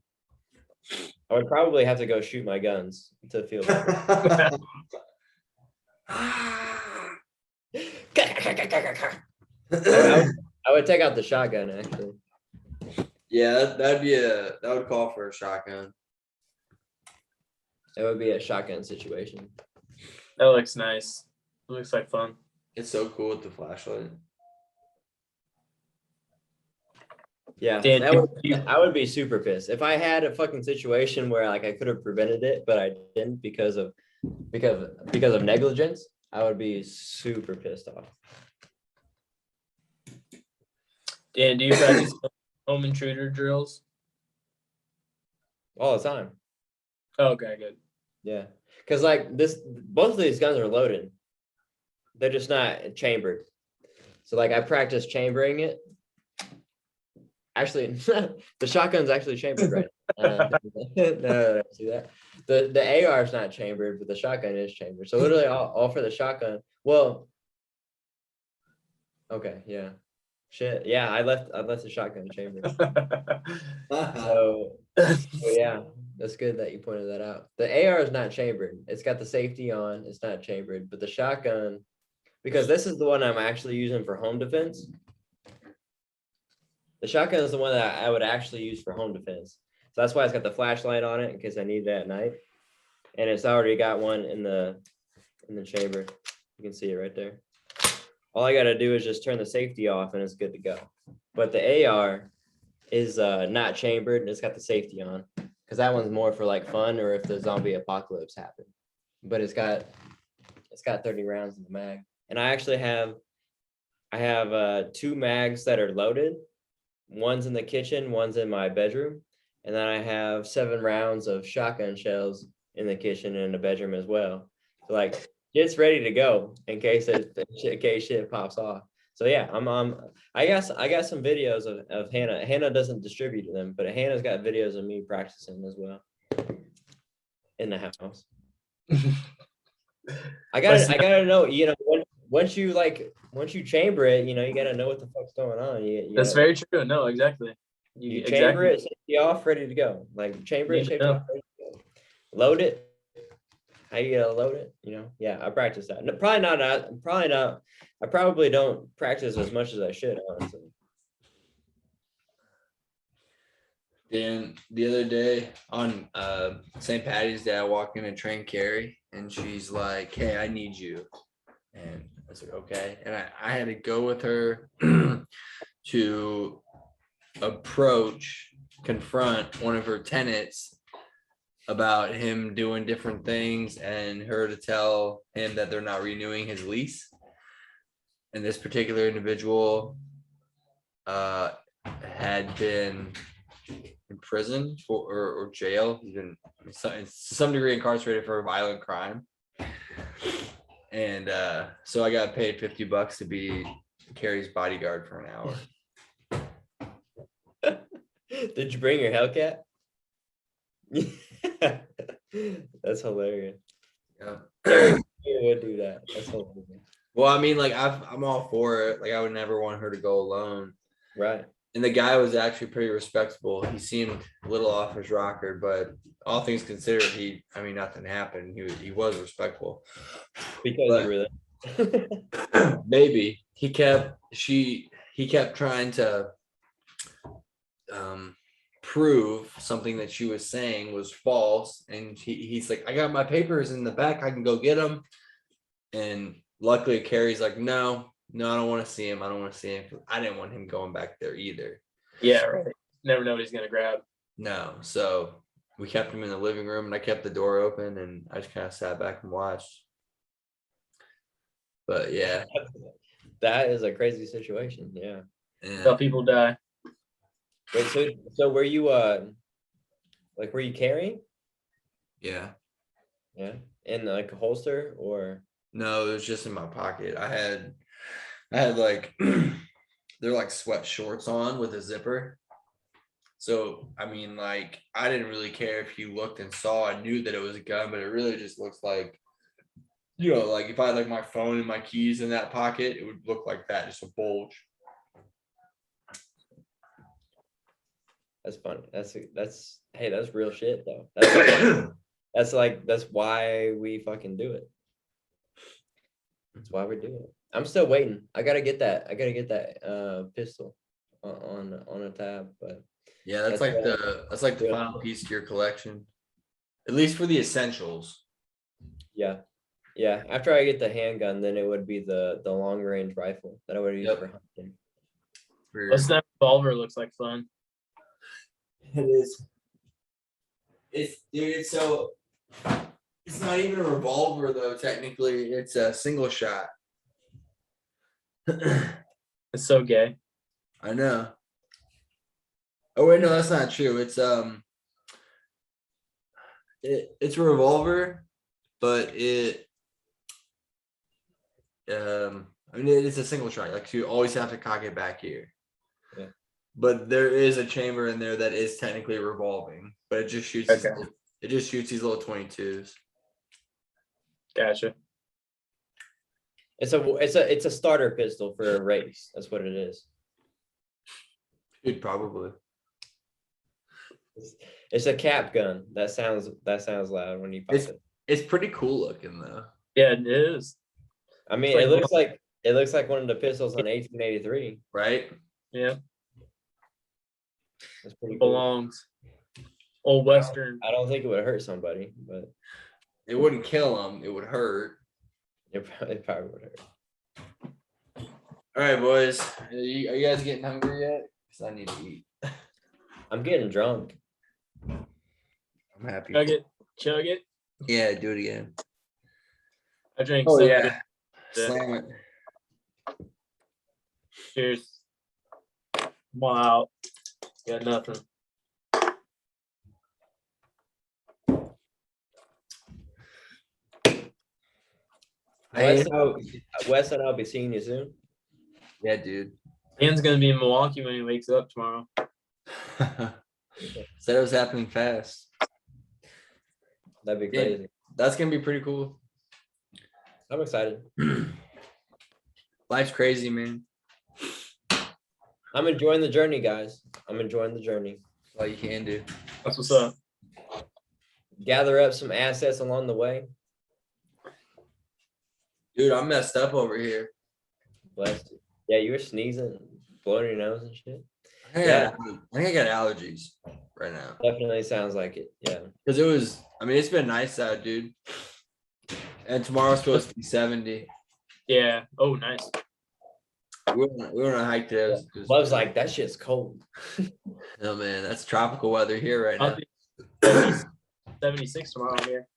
[SPEAKER 3] I would probably have to go shoot my guns to feel better. I would take out the shotgun actually.
[SPEAKER 2] Yeah, that would call for a shotgun.
[SPEAKER 3] It would be a shotgun situation.
[SPEAKER 1] That looks nice. It looks like fun.
[SPEAKER 2] It's so cool with the flashlight.
[SPEAKER 3] Yeah,
[SPEAKER 1] Dan,
[SPEAKER 3] I would be super pissed if I had a fucking situation where like I could have prevented it, but I didn't because of negligence. I would be super pissed off.
[SPEAKER 1] And do you practice home intruder drills?
[SPEAKER 3] All the time.
[SPEAKER 1] Oh, okay, good.
[SPEAKER 3] Yeah, because like both of these guns are loaded. They're just not chambered. So like I practice chambering it. Actually, the shotgun's actually chambered, right? No, see that. The AR is not chambered, but the shotgun is chambered. So literally all for the shotgun. Well, okay, yeah. Shit. Yeah, I left the shotgun chambered. So yeah, that's good that you pointed that out. The AR is not chambered. It's got the safety on, it's not chambered, but the shotgun, because this is the one I'm actually using for home defense. The shotgun is the one that I would actually use for home defense. So that's why it's got the flashlight on it in case I need that at night. And it's already got one in the chamber. You can see it right there. All I gotta do is just turn the safety off and it's good to go. But the AR is not chambered and it's got the safety on. Because that one's more for like fun or if the zombie apocalypse happened. But it's got 30 rounds in the mag. And I actually have 2 mags that are loaded. One's in the kitchen, one's in my bedroom. And then I have 7 rounds of shotgun shells in the kitchen and in the bedroom as well. So like it's ready to go in case shit pops off. So yeah, I got some videos of Hannah. Hannah doesn't distribute them, but Hannah's got videos of me practicing as well in the house. I gotta know, once you chamber it, you gotta know what the fuck's going on.
[SPEAKER 1] That's very true. No, exactly.
[SPEAKER 3] You chamber it, safety off, ready to go. Like chamber it, safety off, ready to go. Load it. How you gotta load it? Yeah, I practice that. No, probably not. I probably don't practice as much as I should, honestly.
[SPEAKER 2] Dan, the other day on St. Patty's Day, I walk in and train Carrie, and she's like, "Hey, I need you," and I was like, "Okay," and I had to go with her to confront one of her tenants about him doing different things and her to tell him that they're not renewing his lease. And this particular individual had been in prison or jail. He's been to some degree incarcerated for a violent crime. And so I got paid $50 to be Carrie's bodyguard for an hour.
[SPEAKER 3] Did you bring your Hellcat? That's hilarious.
[SPEAKER 2] Yeah.
[SPEAKER 3] You would do that. That's hilarious.
[SPEAKER 2] Well, I mean, like I'm all for it. Like I would never want her to go alone.
[SPEAKER 3] Right.
[SPEAKER 2] And the guy was actually pretty respectable. He seemed a little off his rocker, but all things considered, nothing happened. He was respectful.
[SPEAKER 3] Because you were there.
[SPEAKER 2] Maybe he kept trying to prove something that she was saying was false, and he's like, "I got my papers in the back, I can go get them." And luckily Carrie's like, no, I don't want to see him. I didn't want him going back there either.
[SPEAKER 1] Yeah, right. Never know what he's gonna grab.
[SPEAKER 2] No, so we kept him in the living room, and I kept the door open, and I just kind of sat back and watched. But yeah,
[SPEAKER 3] that is a crazy situation. Yeah.
[SPEAKER 1] How people die.
[SPEAKER 3] Wait, so were you were you carrying?
[SPEAKER 2] Yeah.
[SPEAKER 3] In like a holster or?
[SPEAKER 2] No, it was just in my pocket. I had like they're like sweat shorts on with a zipper. So I mean, like, I didn't really care if you looked and saw. I knew that it was a gun, but it really just looks like, like if I had like my phone and my keys in that pocket, it would look like that, just a bulge.
[SPEAKER 3] That's funny. That's real shit though. That's why we fucking do it. That's why we do it. I'm still waiting. I gotta get that pistol on a tab, but
[SPEAKER 2] yeah, that's like the final piece to your collection, at least for the essentials.
[SPEAKER 3] Yeah. After I get the handgun, then it would be the long range rifle that I would use for hunting.
[SPEAKER 1] A snap revolver looks like fun.
[SPEAKER 2] It is. So it's not even a revolver though. Technically, it's a single shot.
[SPEAKER 1] It's so gay.
[SPEAKER 2] I know. Oh wait, no, that's not true. It's it's a revolver, but I mean it's a single shot. Like you always have to cock it back here.
[SPEAKER 3] Yeah.
[SPEAKER 2] But there is a chamber in there that is technically revolving, but it just shoots
[SPEAKER 1] Okay.
[SPEAKER 2] it just shoots these little 22s.
[SPEAKER 1] Gotcha.
[SPEAKER 3] It's a starter pistol for a race. That's what it is.
[SPEAKER 2] Dude, probably.
[SPEAKER 3] It's a cap gun. That sounds loud when you pop it.
[SPEAKER 2] It's pretty cool looking though.
[SPEAKER 1] Yeah, it is.
[SPEAKER 3] I mean,
[SPEAKER 1] It's
[SPEAKER 3] it looks like one of the pistols on 1883.
[SPEAKER 2] Right?
[SPEAKER 1] Yeah,
[SPEAKER 3] That's pretty cool.
[SPEAKER 1] belongs. Old Western.
[SPEAKER 3] I don't think it would hurt somebody, but
[SPEAKER 2] It wouldn't kill them, it would hurt.
[SPEAKER 3] it probably would hurt.
[SPEAKER 2] All right, boys. Are you guys getting hungry yet? Because I need to eat.
[SPEAKER 3] I'm getting drunk.
[SPEAKER 2] I'm happy.
[SPEAKER 1] Chug it.
[SPEAKER 2] Yeah, do it again.
[SPEAKER 1] I drink
[SPEAKER 2] Oh
[SPEAKER 1] some.
[SPEAKER 2] yeah. Slam it.
[SPEAKER 1] Cheers. Wow. Got nothing.
[SPEAKER 3] Westin, I'll be seeing you soon.
[SPEAKER 2] Yeah, dude.
[SPEAKER 1] Ian's gonna be in Milwaukee when he wakes up tomorrow.
[SPEAKER 2] Said it was happening fast.
[SPEAKER 3] That'd be
[SPEAKER 2] Yeah.
[SPEAKER 3] crazy.
[SPEAKER 2] That's gonna be pretty cool.
[SPEAKER 3] I'm excited.
[SPEAKER 2] Life's crazy, man.
[SPEAKER 3] I'm enjoying the journey, guys. I'm enjoying the journey.
[SPEAKER 2] That's all you can do.
[SPEAKER 1] That's what's up.
[SPEAKER 3] Gather up some assets along the way.
[SPEAKER 2] Dude, I'm messed up over here.
[SPEAKER 3] Bless you. Yeah, you were sneezing, blowing your nose and shit.
[SPEAKER 2] I think I got allergies right now.
[SPEAKER 3] Definitely sounds like it. Yeah.
[SPEAKER 2] Because it's been nice out, dude. And tomorrow's supposed to be 70.
[SPEAKER 1] Yeah. Oh, nice.
[SPEAKER 2] We went on a hike today.
[SPEAKER 3] Buzz like, that shit's cold.
[SPEAKER 2] Oh man, that's tropical weather here right now.
[SPEAKER 1] I'll be 76 tomorrow here.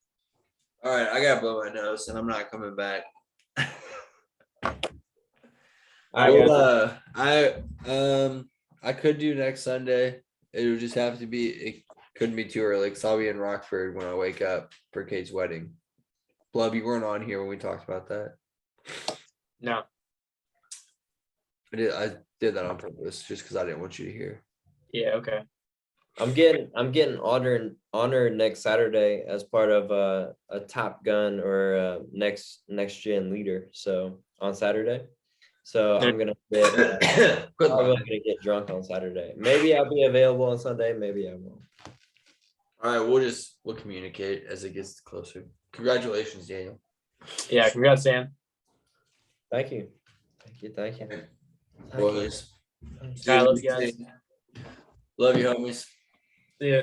[SPEAKER 2] All right, I gotta blow my nose and I'm not coming back. I could do next Sunday. It would just have to be, it couldn't be too early because I'll be in Rockford when I wake up for Kate's wedding. Blub, you weren't on here when we talked about that.
[SPEAKER 1] No.
[SPEAKER 2] I did that on purpose just because I didn't want you to hear.
[SPEAKER 1] Yeah. Okay.
[SPEAKER 3] I'm getting honored next Saturday as part of a Top Gun or next gen leader. So on Saturday. So I'm gonna get probably gonna get drunk on Saturday. Maybe I'll be available on Sunday, maybe I won't.
[SPEAKER 2] All right, we'll communicate as it gets closer. Congratulations, Daniel.
[SPEAKER 1] Yeah. Congrats, Sam.
[SPEAKER 3] Thank you. Thank you.
[SPEAKER 2] Boys.
[SPEAKER 1] All right, love you guys.
[SPEAKER 2] Love you, homies.
[SPEAKER 1] See ya.